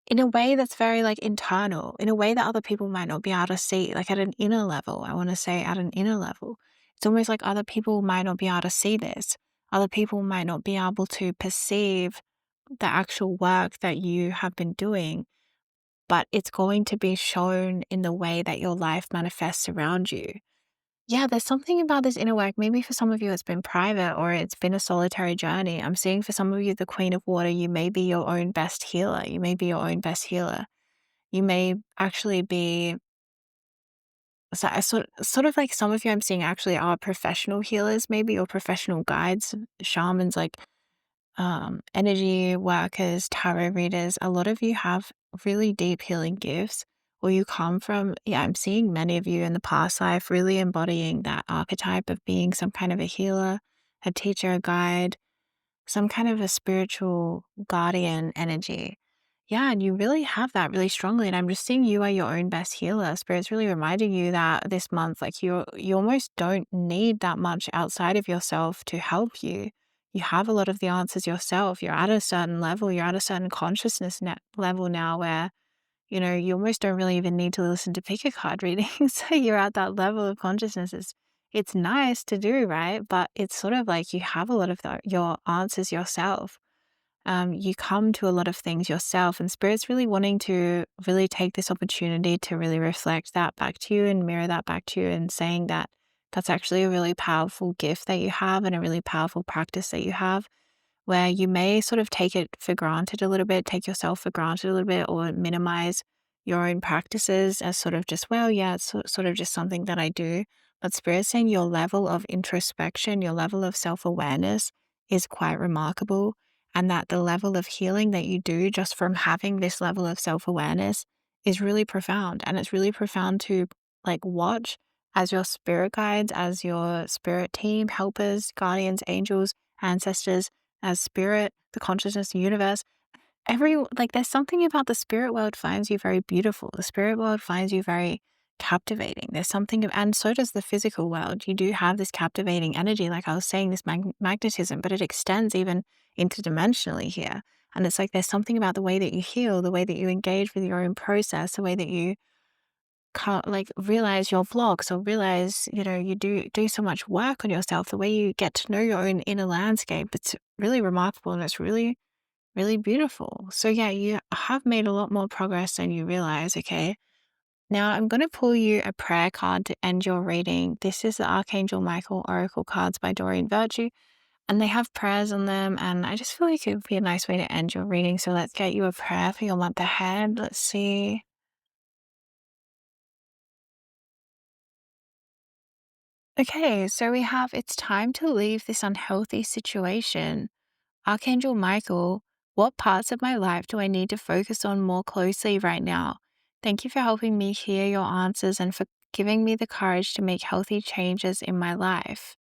in a way that's very like internal, in a way that other people might not be able to see, like at an inner level. I want to say at an inner level. It's almost like other people might not be able to see this. Other people might not be able to perceive the actual work that you have been doing, but it's going to be shown in the way that your life manifests around you. Yeah, there's something about this inner work. Maybe for some of you, it's been private or it's been a solitary journey. I'm seeing for some of you, the Queen of Water, you may be your own best healer. You may be your own best healer. You may actually be, so I sort of like some of you I'm seeing actually are professional healers, maybe, or professional guides, shamans, like energy workers, tarot readers. A lot of you have really deep healing gifts, or you come from, yeah, I'm seeing many of you in the past life really embodying that archetype of being some kind of a healer, a teacher, a guide, some kind of a spiritual guardian energy. Yeah, and you really have that really strongly. And I'm just seeing you are your own best healer. Spirit's really reminding you that this month, like you almost don't need that much outside of yourself to help you. You have a lot of the answers yourself. You're at a certain level, you're at a certain consciousness level now where, you almost don't really even need to listen to pick a card readings. So you're at that level of consciousness. It's nice to do, right? But it's sort of like you have a lot of your answers yourself. You come to a lot of things yourself, and Spirit's really wanting to really take this opportunity to really reflect that back to you and mirror that back to you, and saying that that's actually a really powerful gift that you have and a really powerful practice that you have, where you may sort of take it for granted a little bit, take yourself for granted a little bit, or minimize your own practices as sort of just, well, yeah, it's sort of just something that I do. But Spirit's saying your level of introspection, your level of self-awareness is quite remarkable. And that the level of healing that you do just from having this level of self-awareness is really profound. And it's really profound to like watch as your spirit guides, as your spirit team, helpers, guardians, angels, ancestors, as spirit, the consciousness, the universe, like there's something about the spirit world finds you very beautiful. The spirit world finds you very captivating. There's something, and so does the physical world. You do have this captivating energy, like I was saying, this magnetism, but it extends even interdimensionally here. And it's like there's something about the way that you heal, the way that you engage with your own process, the way that you can't like realize your blocks, or realize, you do so much work on yourself, the way you get to know your own inner landscape. It's really remarkable, and it's really, really beautiful. So yeah, you have made a lot more progress than you realize. Okay. Now I'm going to pull you a prayer card to end your reading. This is the Archangel Michael Oracle cards by Doreen Virtue, and they have prayers on them. And I just feel like it would be a nice way to end your reading. So let's get you a prayer for your month ahead. Let's see. Okay, so we have, it's time to leave this unhealthy situation. Archangel Michael, what parts of my life do I need to focus on more closely right now? Thank you for helping me hear your answers and for giving me the courage to make healthy changes in my life.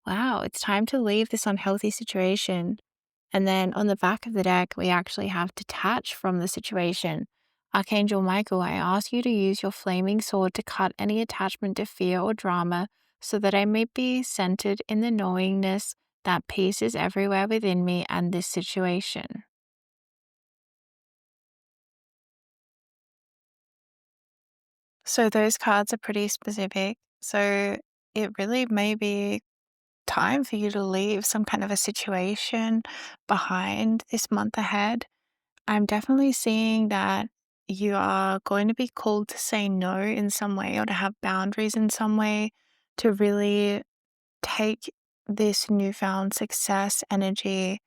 Wow, it's time to leave this unhealthy situation. And then on the back of the deck, we actually have detach from the situation. Archangel Michael, I ask you to use your flaming sword to cut any attachment to fear or drama so that I may be centered in the knowingness that peace is everywhere within me and this situation. So those cards are pretty specific. So it really may be time for you to leave some kind of a situation behind this month ahead. I'm definitely seeing that you are going to be called to say no in some way or to have boundaries in some way to really take this newfound success energy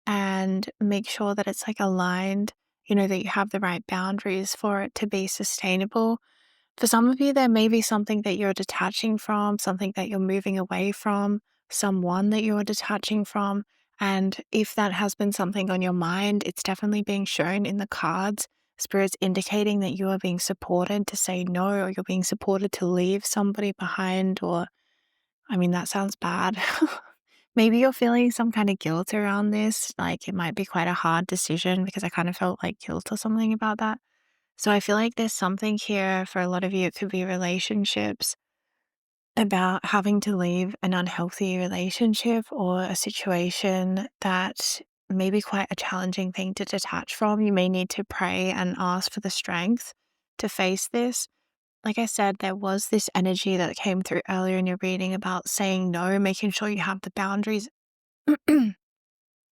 and make sure that it's like aligned, that you have the right boundaries for it to be sustainable. For some of you, there may be something that you're detaching from, something that you're moving away from, someone that you're detaching from. And if that has been something on your mind, it's definitely being shown in the cards. Spirit's indicating that you are being supported to say no, or you're being supported to leave somebody behind, or, I mean, that sounds bad. Maybe you're feeling some kind of guilt around this. Like it might be quite a hard decision because I kind of felt like guilt or something about that. So I feel like there's something here for a lot of you. It could be relationships about having to leave an unhealthy relationship or a situation that may be quite a challenging thing to detach from. You may need to pray and ask for the strength to face this. Like I said, there was this energy that came through earlier in your reading about saying no, making sure you have the boundaries,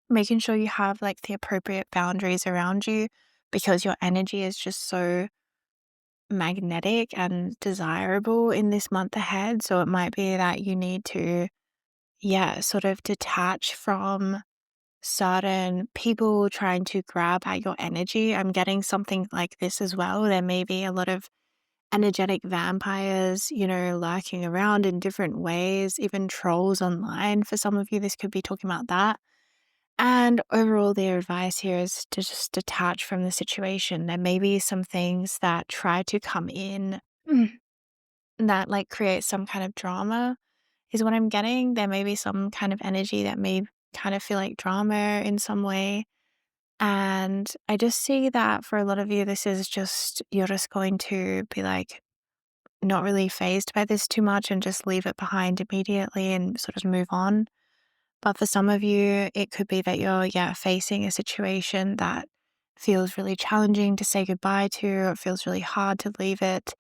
making sure you have like the appropriate boundaries around you because your energy is just so magnetic and desirable in this month ahead. So it might be that you need to, yeah, sort of detach from certain people trying to grab at your energy. I'm getting something like this as well. There may be a lot of energetic vampires, lurking around in different ways, even trolls online. For some of you, this could be talking about that. And overall, their advice here is to just detach from the situation. There may be some things that try to come in that like create some kind of drama, is what I'm getting. There may be some kind of energy that may kind of feel like drama in some way. And I just see that for a lot of you, this is just, you're just going to be like not really phased by this too much and just leave it behind immediately and sort of move on. But for some of you, it could be that you're, yeah, facing a situation that feels really challenging to say goodbye to, or it feels really hard to leave it.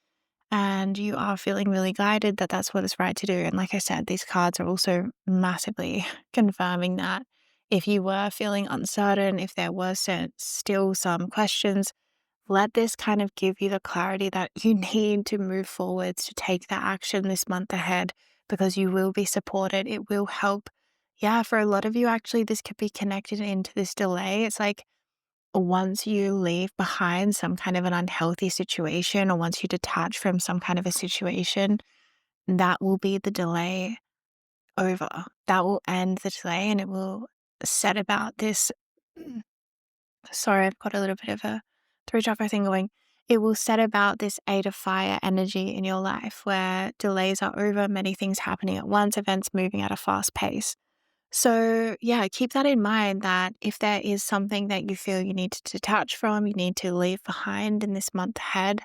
And you are feeling really guided that that's what is right to do. And like I said, these cards are also massively confirming that if you were feeling uncertain, if there were still some questions, let this kind of give you the clarity that you need to move forwards to take that action this month ahead, because you will be supported. It will help. Yeah, for a lot of you, actually, this could be connected into this delay. It's like once you leave behind some kind of an unhealthy situation, or once you detach from some kind of a situation, that will be the delay over. That will end the delay and it will set about this. Sorry, I've got a little bit of a throat chakra thing going. It will set about this 8 of fire energy in your life where delays are over, many things happening at once, events moving at a fast pace. So, yeah, keep that in mind that if there is something that you feel you need to detach from, you need to leave behind in this month ahead,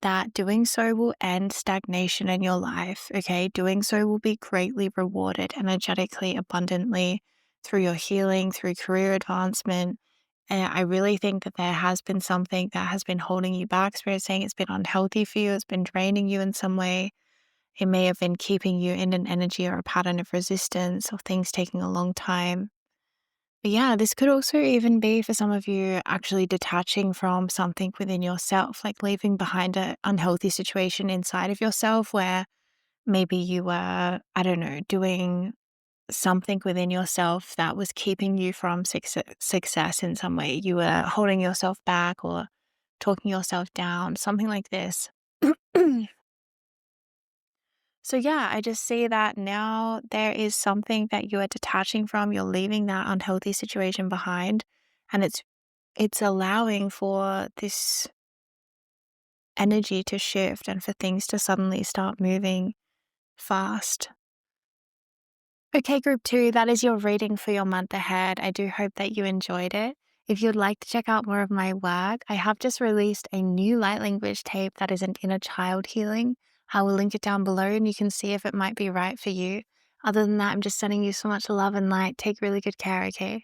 that doing so will end stagnation in your life. Okay. Doing so will be greatly rewarded energetically, abundantly through your healing, through career advancement. And I really think that there has been something that has been holding you back. Spirit saying it's been unhealthy for you, it's been draining you in some way. It may have been keeping you in an energy or a pattern of resistance or things taking a long time. But yeah, this could also even be for some of you actually detaching from something within yourself, like leaving behind an unhealthy situation inside of yourself where maybe you were, I don't know, doing something within yourself that was keeping you from success in some way. You were holding yourself back or talking yourself down, something like this. So yeah, I just see that now there is something that you are detaching from. You're leaving that unhealthy situation behind, and it's allowing for this energy to shift and for things to suddenly start moving fast. Okay, group 2, that is your reading for your month ahead. I do hope that you enjoyed it. If you'd like to check out more of my work, I have just released a new light language tape that is an inner child healing. I will link it down below and you can see if it might be right for you. Other than that, I'm just sending you so much love and light. Take really good care, okay?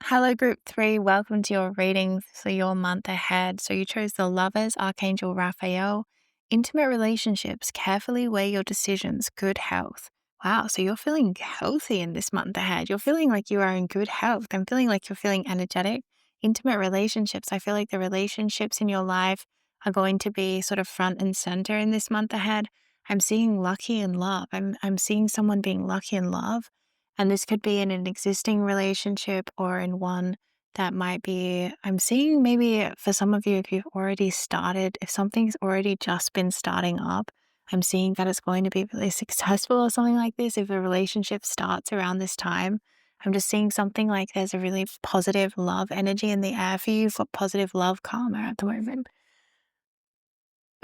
Hello, group 3. Welcome to your reading for your month ahead. So you chose the Lovers, Archangel Raphael, Intimate relationships, carefully weigh your decisions, good health. Wow, so you're feeling healthy in this month ahead. You're feeling like you are in good health. I'm feeling like you're feeling energetic. Intimate relationships, I feel like the relationships in your life are going to be sort of front and center in this month ahead. I'm seeing lucky in love. I'm seeing someone being lucky in love. And this could be in an existing relationship or in one that might be, I'm seeing maybe for some of you, if you've already started, if something's already just been starting up, I'm seeing that it's going to be really successful or something like this. If a relationship starts around this time, I'm just seeing something like there's a really positive love energy in the air for you. You've got positive love karma at the moment.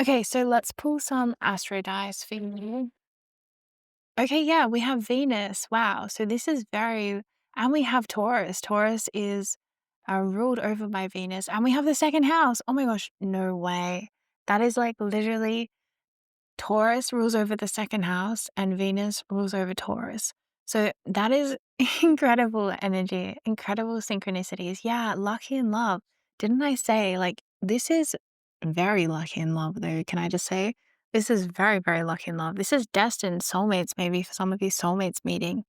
Okay, so let's pull some astro dice for you. Okay, yeah, we have Venus. Wow. So this is very, and we have Taurus. Taurus is ruled over by Venus, and we have the second house. Oh my gosh, no way. That is like literally Taurus rules over the second house, and Venus rules over Taurus. So that is incredible energy, incredible synchronicities. Yeah, lucky in love. Didn't I say like this is very lucky in love, though? Can I just say? This is very, very lucky in love. This is destined soulmates, maybe for some of you, soulmates meeting.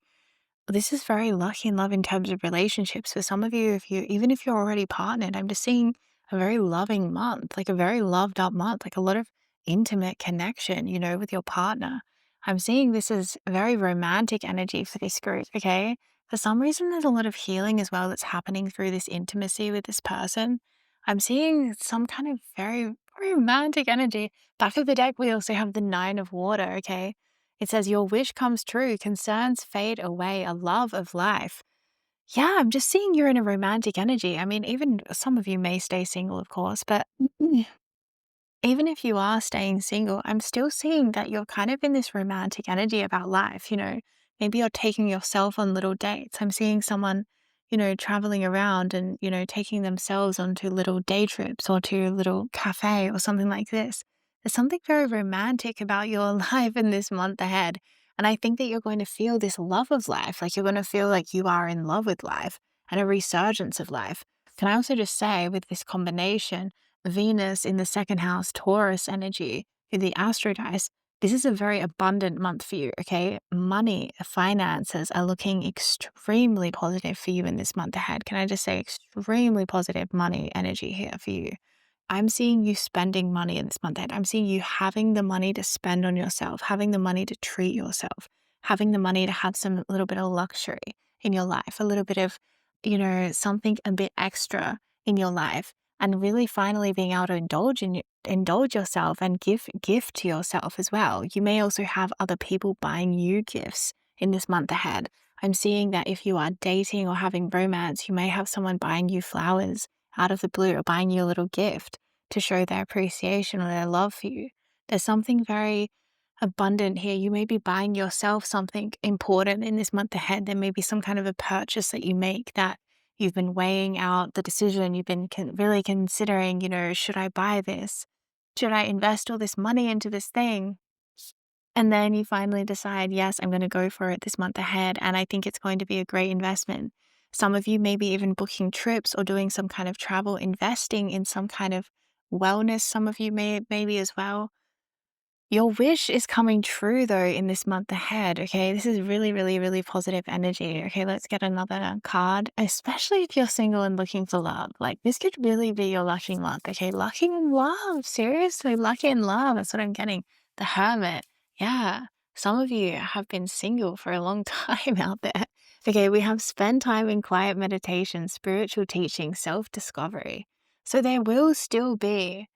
This is very lucky in love in terms of relationships. For some of you, if you, even if you're already partnered, I'm just seeing a very loving month, like a very loved up month, like a lot of intimate connection, with your partner. I'm seeing this is very romantic energy for this group, okay? For some reason, there's a lot of healing as well that's happening through this intimacy with this person. I'm seeing some kind of very, very romantic energy. Back of the deck, we also have the Nine of Water, okay? It says, your wish comes true, concerns fade away, a love of life. Yeah, I'm just seeing you're in a romantic energy. I mean, even some of you may stay single, of course, but even if you are staying single, I'm still seeing that you're kind of in this romantic energy about life. Maybe you're taking yourself on little dates. I'm seeing someone, traveling around and, taking themselves onto little day trips or to a little cafe or something like this. There's something very romantic about your life in this month ahead. And I think that you're going to feel this love of life, like you're going to feel like you are in love with life and a resurgence of life. Can I also just say, with this combination, Venus in the second house, Taurus energy, in the astro dice, this is a very abundant month for you, okay? Money, finances are looking extremely positive for you in this month ahead. Can I just say extremely positive money energy here for you? I'm seeing you spending money in this month ahead. I'm seeing you having the money to spend on yourself, having the money to treat yourself, having the money to have some little bit of luxury in your life, a little bit of, something a bit extra in your life, and really finally being able to indulge yourself and give gift to yourself as well. You may also have other people buying you gifts in this month ahead. I'm seeing that if you are dating or having romance, you may have someone buying you flowers out of the blue or buying you a little gift to show their appreciation or their love for you. There's something very abundant here. You may be buying yourself something important in this month ahead. There may be some kind of a purchase that you make that you've been weighing out the decision. You've been really considering, should I buy this? Should I invest all this money into this thing? And then you finally decide, yes, I'm going to go for it this month ahead. And I think it's going to be a great investment. Some of you may be even booking trips or doing some kind of travel, investing in some kind of wellness. Some of you maybe as well. Your wish is coming true though in this month ahead, okay? This is really, really, really positive energy. Okay, let's get another card, especially if you're single and looking for love. Like this could really be your lucky month, okay? Lucky in love, seriously, lucky in love. That's what I'm getting. The Hermit. Yeah, some of you have been single for a long time out there. Okay, we have spend time in quiet meditation, spiritual teaching, self-discovery. So there will still be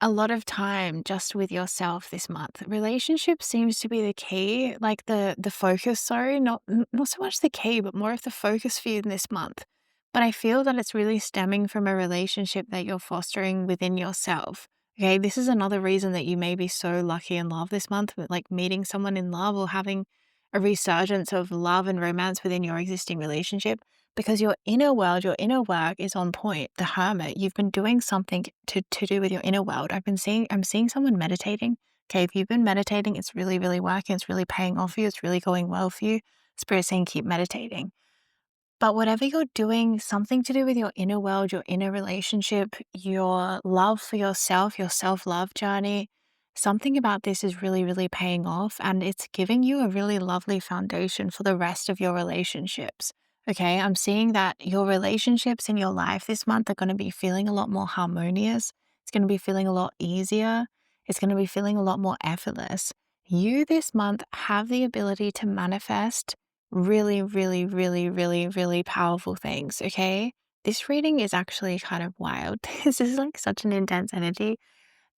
a lot of time just with yourself this month. Relationship seems to be the key, like the focus, sorry, not so much the key, but more of the focus for you in this month. But I feel that it's really stemming from a relationship that you're fostering within yourself. Okay, this is another reason that you may be so lucky in love this month, with like meeting someone in love or having a resurgence of love and romance within your existing relationship, because your inner world, your inner work is on point. The Hermit, you've been doing something to do with your inner world. I'm seeing someone meditating. Okay, if you've been meditating, it's really, really working. It's really paying off for you. It's really going well for you. Spirit saying keep meditating. But whatever you're doing, something to do with your inner world, your inner relationship, your love for yourself, your self love journey, something about this is really, really paying off. And it's giving you a really lovely foundation for the rest of your relationships. Okay. I'm seeing that your relationships in your life this month are going to be feeling a lot more harmonious. It's going to be feeling a lot easier. It's going to be feeling a lot more effortless. You this month have the ability to manifest really, really, really, really, really powerful things, okay? This reading is actually kind of wild. This is like such an intense energy.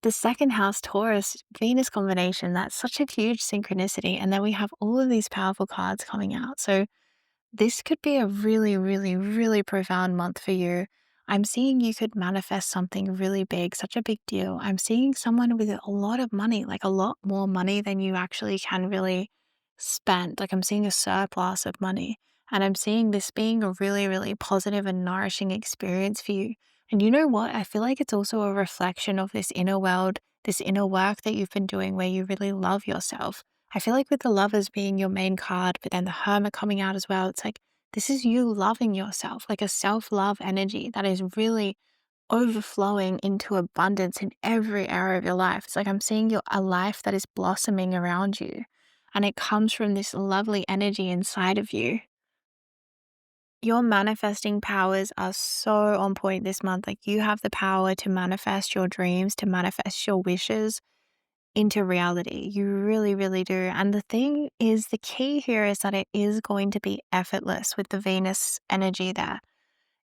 The second house Taurus Venus combination, that's such a huge synchronicity. And then we have all of these powerful cards coming out. So this could be a really, really, really profound month for you. I'm seeing you could manifest something really big, such a big deal. I'm seeing someone with a lot of money, like a lot more money than you actually can really spend. Like I'm seeing a surplus of money. And I'm seeing this being a really, really positive and nourishing experience for you. And you know what? I feel like it's also a reflection of this inner world, this inner work that you've been doing where you really love yourself. I feel like with the lovers being your main card, but then the hermit coming out as well, it's like this is you loving yourself, like a self-love energy that is really overflowing into abundance in every area of your life. It's like I'm seeing a life that is blossoming around you. And it comes from this lovely energy inside of you. Your manifesting powers are so on point this month. Like you have the power to manifest your dreams, to manifest your wishes into reality. You really, really do. And the thing is, the key here is that it is going to be effortless with the Venus energy there.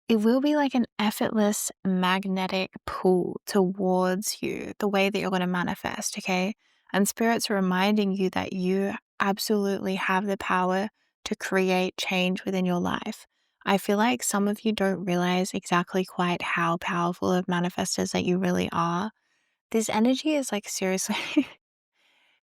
It will be like an effortless magnetic pull towards you, the way that you're going to manifest, okay? And Spirit's reminding you that you absolutely have the power to create change within your life. I feel like some of you don't realize exactly quite how powerful of manifestors that you really are. This energy is like seriously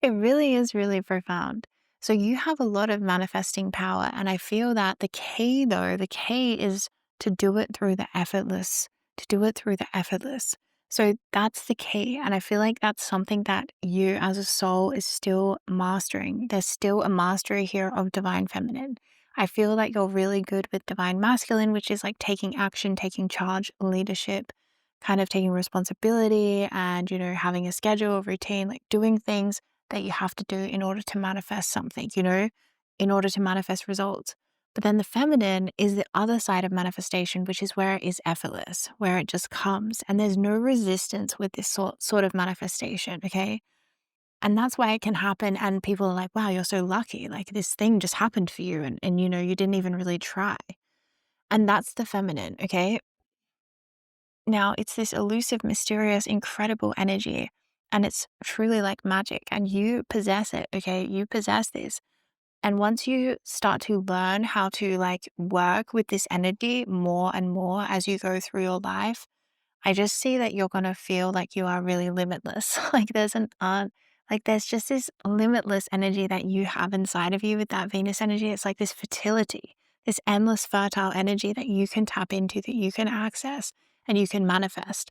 it really is really profound. So you have a lot of manifesting power. And I feel that the key, though, the key is to do it through the effortless, to do it through the effortless. So that's the key. And I feel like that's something that you as a soul is still mastering. There's still a mastery here of divine feminine. I feel like you're really good with divine masculine, which is like taking action, taking charge, leadership, kind of taking responsibility and, having a schedule, a routine, like doing things that you have to do in order to manifest something, in order to manifest results. But then the feminine is the other side of manifestation, which is where it is effortless, where it just comes and there's no resistance with this sort of manifestation, okay? And that's why it can happen. And people are like, wow, you're so lucky. Like this thing just happened for you and you didn't even really try. And that's the feminine, okay? Now, it's this elusive, mysterious, incredible energy, and it's truly like magic, and you possess it, okay? You possess this. And once you start to learn how to like work with this energy more and more as you go through your life, I just see that you're going to feel like you are really limitless. Like there's just this limitless energy that you have inside of you with that Venus energy. It's like this fertility, this endless fertile energy that you can tap into, that you can access and you can manifest.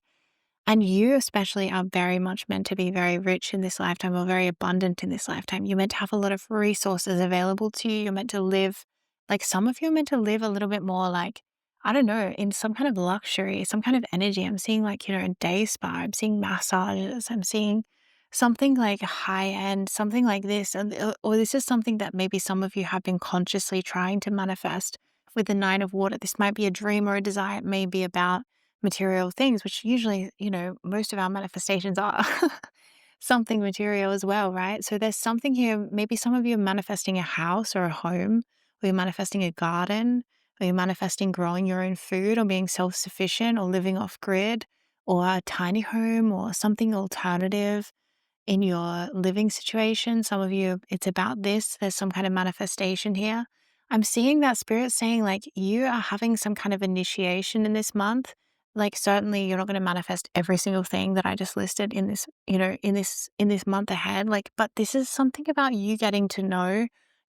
And you especially are very much meant to be very rich in this lifetime or very abundant in this lifetime. You're meant to have a lot of resources available to you. You're meant to live, like some of you are meant to live a little bit more like, I don't know, in some kind of luxury, some kind of energy. I'm seeing like, a day spa. I'm seeing massages. I'm seeing something like high end, something like this. Or this is something that maybe some of you have been consciously trying to manifest with the Nine of Water. This might be a dream or a desire. It may be about material things, which usually, most of our manifestations are something material as well, right? So there's something here. Maybe some of you are manifesting a house or a home, or you're manifesting a garden, or you're manifesting growing your own food or being self-sufficient or living off grid, or a tiny home or something alternative in your living situation. Some of you, it's about this. There's some kind of manifestation here. I'm seeing that Spirit saying like you are having some kind of initiation in this month. Like certainly you're not going to manifest every single thing that I just listed in this, in this month ahead. Like, but this is something about you getting to know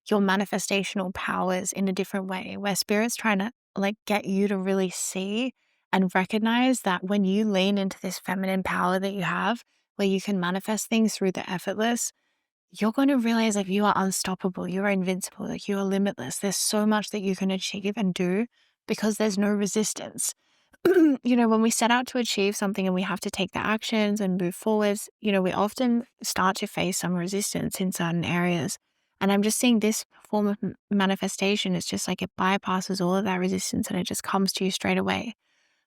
your manifestational powers in a different way, where Spirit's trying to like get you to really see and recognize that when you lean into this feminine power that you have, where you can manifest things through the effortless, you're going to realize like you are unstoppable, you are invincible, like you are limitless. There's so much that you can achieve and do because there's no resistance. When we set out to achieve something and we have to take the actions and move forwards, we often start to face some resistance in certain areas. And I'm just seeing this form of manifestation. It's just like it bypasses all of that resistance and it just comes to you straight away.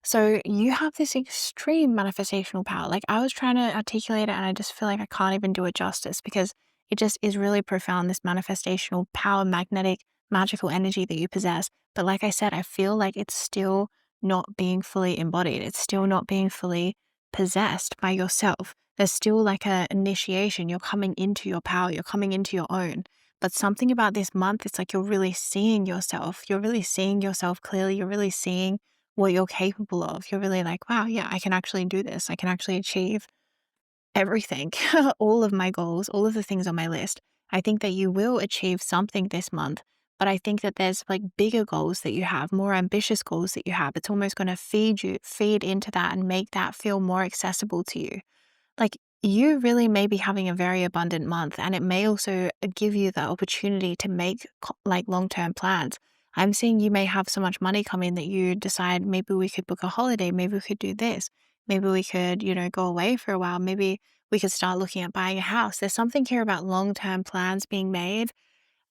So you have this extreme manifestational power. Like I was trying to articulate it and I just feel like I can't even do it justice because it just is really profound, this manifestational power, magnetic, magical energy that you possess. But like I said, I feel like it's still not being fully embodied. It's still not being fully possessed by yourself. There's still like a initiation. You're coming into your power. You're coming into your own. But something about this month, it's like you're really seeing yourself. You're really seeing yourself clearly. You're really seeing what you're capable of. You're really like, wow, yeah, I can actually do this. I can actually achieve everything, all of my goals, all of the things on my list. I think that you will achieve something this month, but I think that there's like bigger goals that you have, more ambitious goals that you have. It's almost going to feed into that and make that feel more accessible to you. Like you really may be having a very abundant month, and it may also give you the opportunity to make like long-term plans. I'm seeing you may have so much money come in that you decide maybe we could book a holiday, maybe we could do this, maybe we could, go away for a while, maybe we could start looking at buying a house. There's something here about long-term plans being made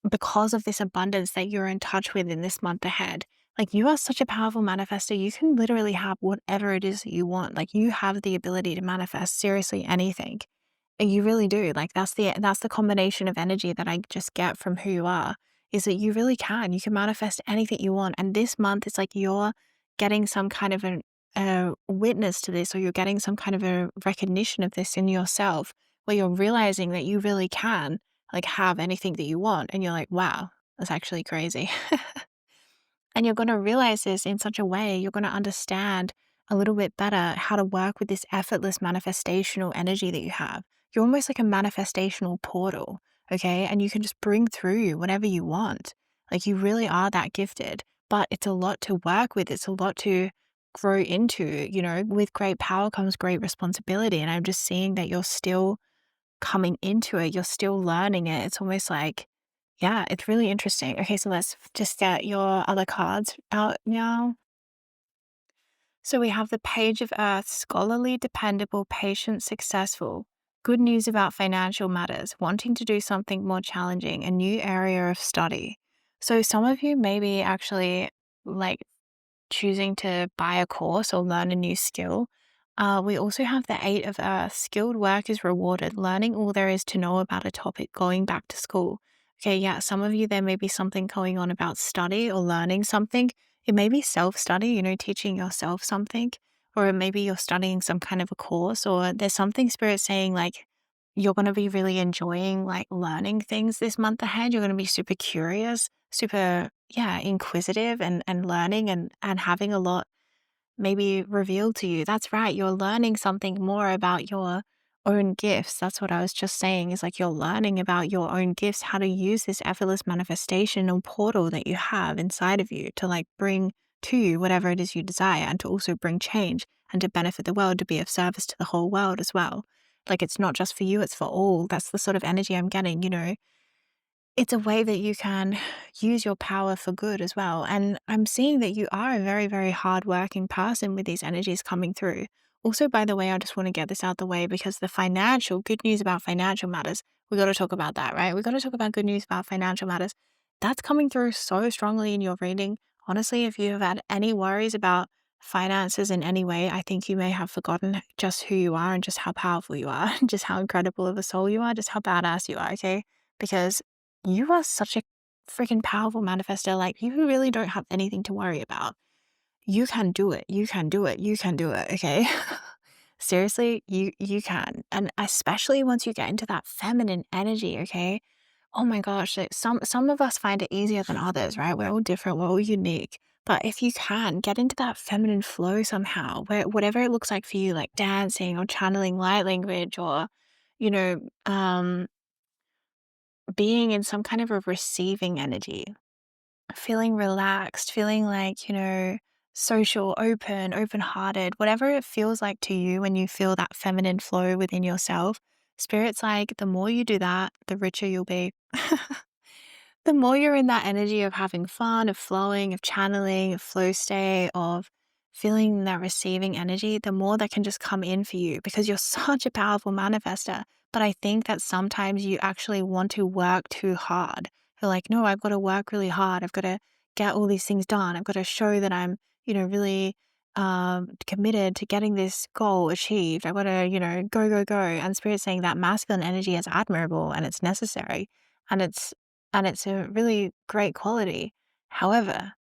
because of this abundance that you're in touch with in this month ahead. Like you are such a powerful manifester. You can literally have whatever it is that you want. Like you have the ability to manifest seriously anything. And you really do. Like that's the combination of energy that I just get from who you are, is that you really can. You can manifest anything you want. And this month it's like you're getting some kind of a witness to this, or you're getting some kind of a recognition of this in yourself, where you're realizing that you really can like have anything that you want. And you're like, wow, that's actually crazy. And you're going to realize this in such a way, you're going to understand a little bit better how to work with this effortless manifestational energy that you have. You're almost like a manifestational portal, okay? And you can just bring through whatever you want. Like you really are that gifted, but it's a lot to work with. It's a lot to grow into, with great power comes great responsibility. And I'm just seeing that you're still coming into it, you're still learning it. It's almost like, yeah, it's really interesting. Okay, so let's just get your other cards out now. So we have the Page of Earth, scholarly, dependable, patient, successful. Good news about financial matters, wanting to do something more challenging, a new area of study. So some of you may be actually like choosing to buy a course or learn a new skill. We also have the Eight of Earth. Skilled work is rewarded. Learning all there is to know about a topic, going back to school. Okay, yeah, some of you, there may be something going on about study or learning something. It may be self-study, teaching yourself something, or maybe you're studying some kind of a course, or there's something spirit saying like, you're going to be really enjoying like learning things this month ahead. You're going to be super curious, super, yeah, inquisitive and learning and having a lot maybe revealed to you. That's right. You're learning something more about your own gifts. That's what I was just saying, is like you're learning about your own gifts, how to use this effortless manifestation or portal that you have inside of you to like bring to you whatever it is you desire, and to also bring change and to benefit the world, to be of service to the whole world as well. Like it's not just for you, it's for all. That's the sort of energy I'm getting. It's a way that you can use your power for good as well. And I'm seeing that you are a very, very hardworking person with these energies coming through. Also, by the way, I just want to get this out the way, because the financial, good news about financial matters, we got to talk about that, right? We got to talk about good news about financial matters. That's coming through so strongly in your reading. Honestly, if you have had any worries about finances in any way, I think you may have forgotten just who you are and just how powerful you are, just how incredible of a soul you are, just how badass you are, okay? Because you are such a freaking powerful manifester. Like you really don't have anything to worry about. You can do it. You can do it. You can do it. Okay. Seriously, you can. And especially once you get into that feminine energy, okay? Oh my gosh, like some of us find it easier than others, right? We're all different, we're all unique. But if you can get into that feminine flow somehow, where whatever it looks like for you, like dancing or channeling light language, or, you know, um, being in some kind of a receiving energy, feeling relaxed, feeling like, social, open-hearted, whatever it feels like to you when you feel that feminine flow within yourself, Spirit's like, the more you do that, the richer you'll be. The more you're in that energy of having fun, of flowing, of channeling, of flow state, of feeling that receiving energy, the more that can just come in for you because you're such a powerful manifester. But I think that sometimes you actually want to work too hard. You're like, no, I've got to work really hard. I've got to get all these things done. I've got to show that I'm, really committed to getting this goal achieved. I've got to, go, go, go. And Spirit's saying that masculine energy is admirable and it's necessary. And it's a really great quality. However,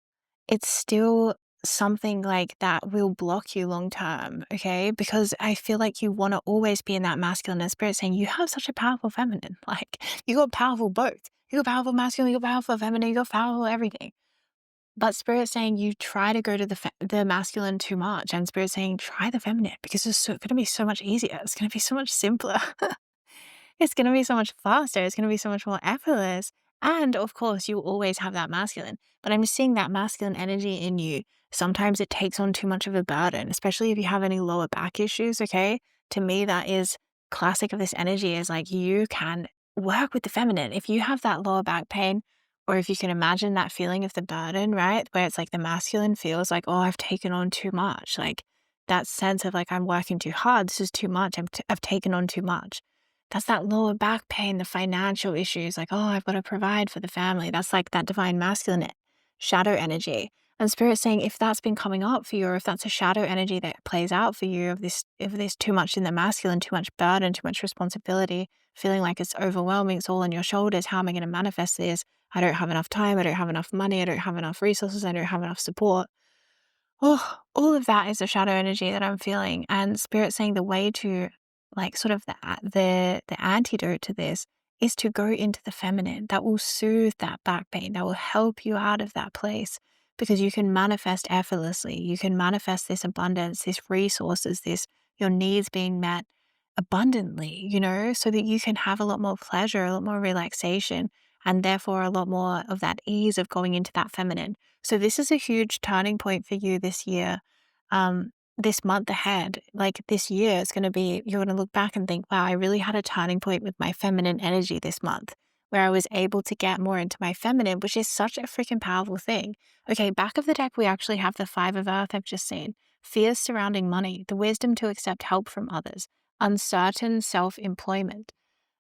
it's still something like that will block you long term, okay? Because I feel like you want to always be in that masculine and Spirit saying you have such a powerful feminine. Like you got powerful both. You got powerful masculine, you got powerful feminine, you got powerful everything. But Spirit saying you try to go to the masculine too much, and Spirit saying try the feminine because it's going to be so much easier. It's going to be so much simpler. It's gonna be so much faster, it's gonna be so much more effortless, and of course, you always have that masculine, but I'm seeing that masculine energy in you. Sometimes it takes on too much of a burden, especially if you have any lower back issues, okay? To me, that is classic of this energy is like you can work with the feminine. If you have that lower back pain, or if you can imagine that feeling of the burden, right? Where it's like the masculine feels like, oh, I've taken on too much. Like that sense of like, I'm working too hard. This is too much. I've taken on too much. That's that lower back pain, the financial issues, like, oh, I've got to provide for the family. That's like that divine masculine shadow energy. And Spirit saying if that's been coming up for you, or if that's a shadow energy that plays out for you of this, if there's too much in the masculine, too much burden, too much responsibility, feeling like it's overwhelming, it's all on your shoulders. How am I going to manifest this? I don't have enough time, I don't have enough money, I don't have enough resources, I don't have enough support. Oh, all of that is a shadow energy that I'm feeling, and Spirit saying the way to, like, sort of the antidote to this is to go into the feminine. That will soothe that back pain. That will help you out of that place because you can manifest effortlessly. You can manifest this abundance, this resources, this your needs being met abundantly, so that you can have a lot more pleasure, a lot more relaxation, and therefore a lot more of that ease of going into that feminine. So this is a huge turning point for you this year. This month ahead, like this year is going to be, you're going to look back and think, wow, I really had a turning point with my feminine energy this month where I was able to get more into my feminine, which is such a freaking powerful thing. Okay, back of the deck, we actually have the Five of Earth I've just seen. Fears surrounding money, the wisdom to accept help from others, uncertain self-employment.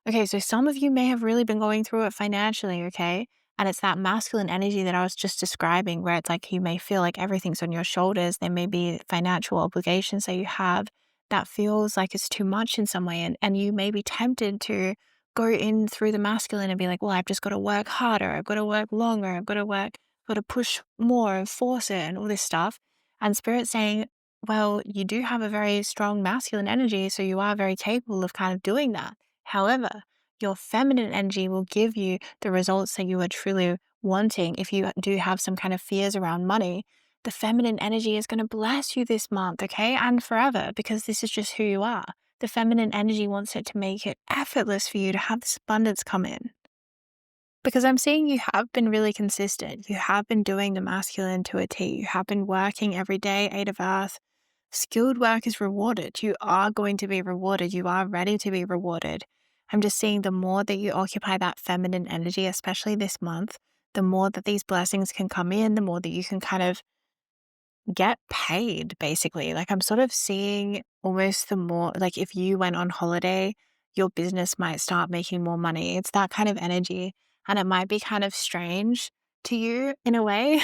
Okay, so some of you may have really been going through it financially, okay? And it's that masculine energy that I was just describing, where it's like you may feel like everything's on your shoulders. There may be financial obligations that you have that feels like it's too much in some way. And you may be tempted to go in through the masculine and be like, well, I've just got to work harder. I've got to work longer. Got to push more and force it and all this stuff. And Spirit's saying, well, you do have a very strong masculine energy. So you are very capable of kind of doing that. However, your feminine energy will give you the results that you are truly wanting. If you do have some kind of fears around money, the feminine energy is going to bless you this month, okay? And forever, because this is just who you are. The feminine energy wants it to make it effortless for you to have this abundance come in. Because I'm seeing you have been really consistent. You have been doing the masculine to a T. You have been working every day, 8 of Earth. Skilled work is rewarded. You are going to be rewarded. You are ready to be rewarded. I'm just seeing the more that you occupy that feminine energy, especially this month, the more that these blessings can come in, the more that you can kind of get paid, basically. Like I'm sort of seeing almost the more, like if you went on holiday, your business might start making more money. It's that kind of energy. And it might be kind of strange to you in a way.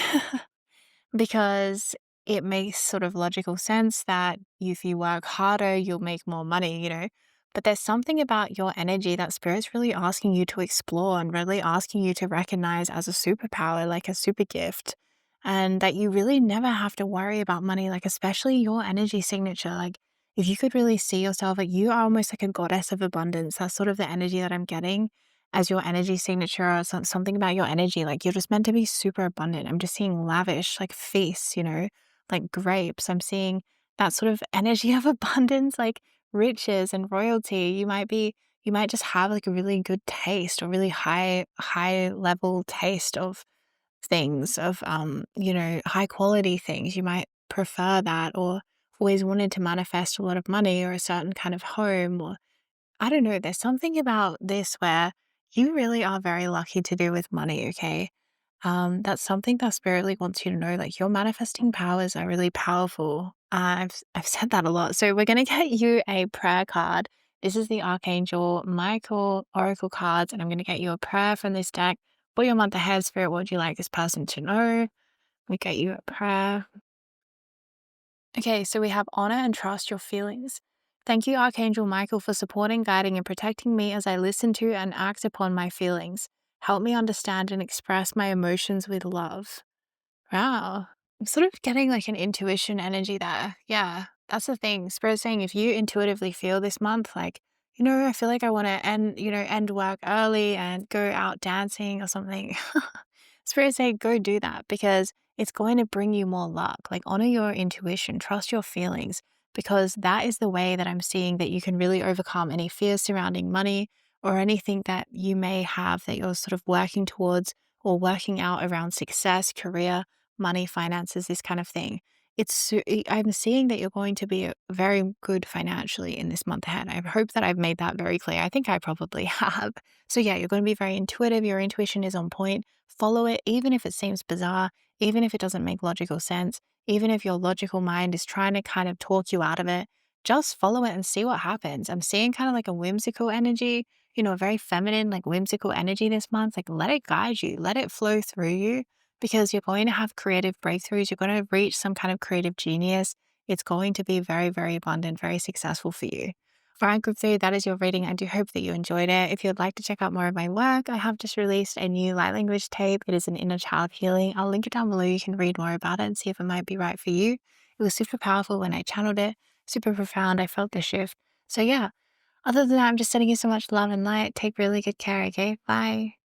Because it makes sort of logical sense that if you work harder, you'll make more money. But there's something about your energy that Spirit's really asking you to explore and really asking you to recognize as a superpower, like a super gift. And that you really never have to worry about money, like especially your energy signature. Like if you could really see yourself, like you are almost like a goddess of abundance. That's sort of the energy that I'm getting as your energy signature, or something about your energy. Like you're just meant to be super abundant. I'm just seeing lavish, like feasts, like grapes. I'm seeing that sort of energy of abundance, like riches and royalty. You might just have like a really good taste or really high level taste of things, of high quality things. You might prefer that, or always wanted to manifest a lot of money or a certain kind of home, or I don't know, there's something about this where you really are very lucky to do with money, okay? That's something that Spirit really wants you to know. Like your manifesting powers are really powerful. I've said that a lot. So we're gonna get you a prayer card. This is the Archangel Michael Oracle cards, and I'm gonna get you a prayer from this deck for your month ahead. Spirit, what would you like this person to know? We get you a prayer. Okay, so we have honor and trust your feelings. Thank you, Archangel Michael, for supporting, guiding, and protecting me as I listen to and act upon my feelings. Help me understand and express my emotions with love. Wow. I'm sort of getting like an intuition energy there. Yeah, that's the thing. Spirit's saying if you intuitively feel this month, like, I feel like I want to end work early and go out dancing or something. Spirit saying go do that because it's going to bring you more luck. Like honor your intuition, trust your feelings, because that is the way that I'm seeing that you can really overcome any fears surrounding money or anything that you may have that you're sort of working towards or working out around success, career, money, finances, this kind of thing. I'm seeing that you're going to be very good financially in this month ahead. I hope that I've made that very clear. I think I probably have. So yeah, you're going to be very intuitive. Your intuition is on point. Follow it, even if it seems bizarre, even if it doesn't make logical sense, even if your logical mind is trying to kind of talk you out of it. Just follow it and see what happens. I'm seeing kind of like a whimsical energy, a very feminine, like whimsical energy this month. Like let it guide you, let it flow through you because you're going to have creative breakthroughs. You're going to reach some kind of creative genius. It's going to be very, very abundant, very successful for you. For Group 3, that is your reading. I do hope that you enjoyed it. If you'd like to check out more of my work, I have just released a new light language tape. It is an inner child healing. I'll link it down below. You can read more about it and see if it might be right for you. It was super powerful when I channeled it, super profound. I felt the shift. So yeah, other than that, I'm just sending you so much love and light. Take really good care, okay? Bye.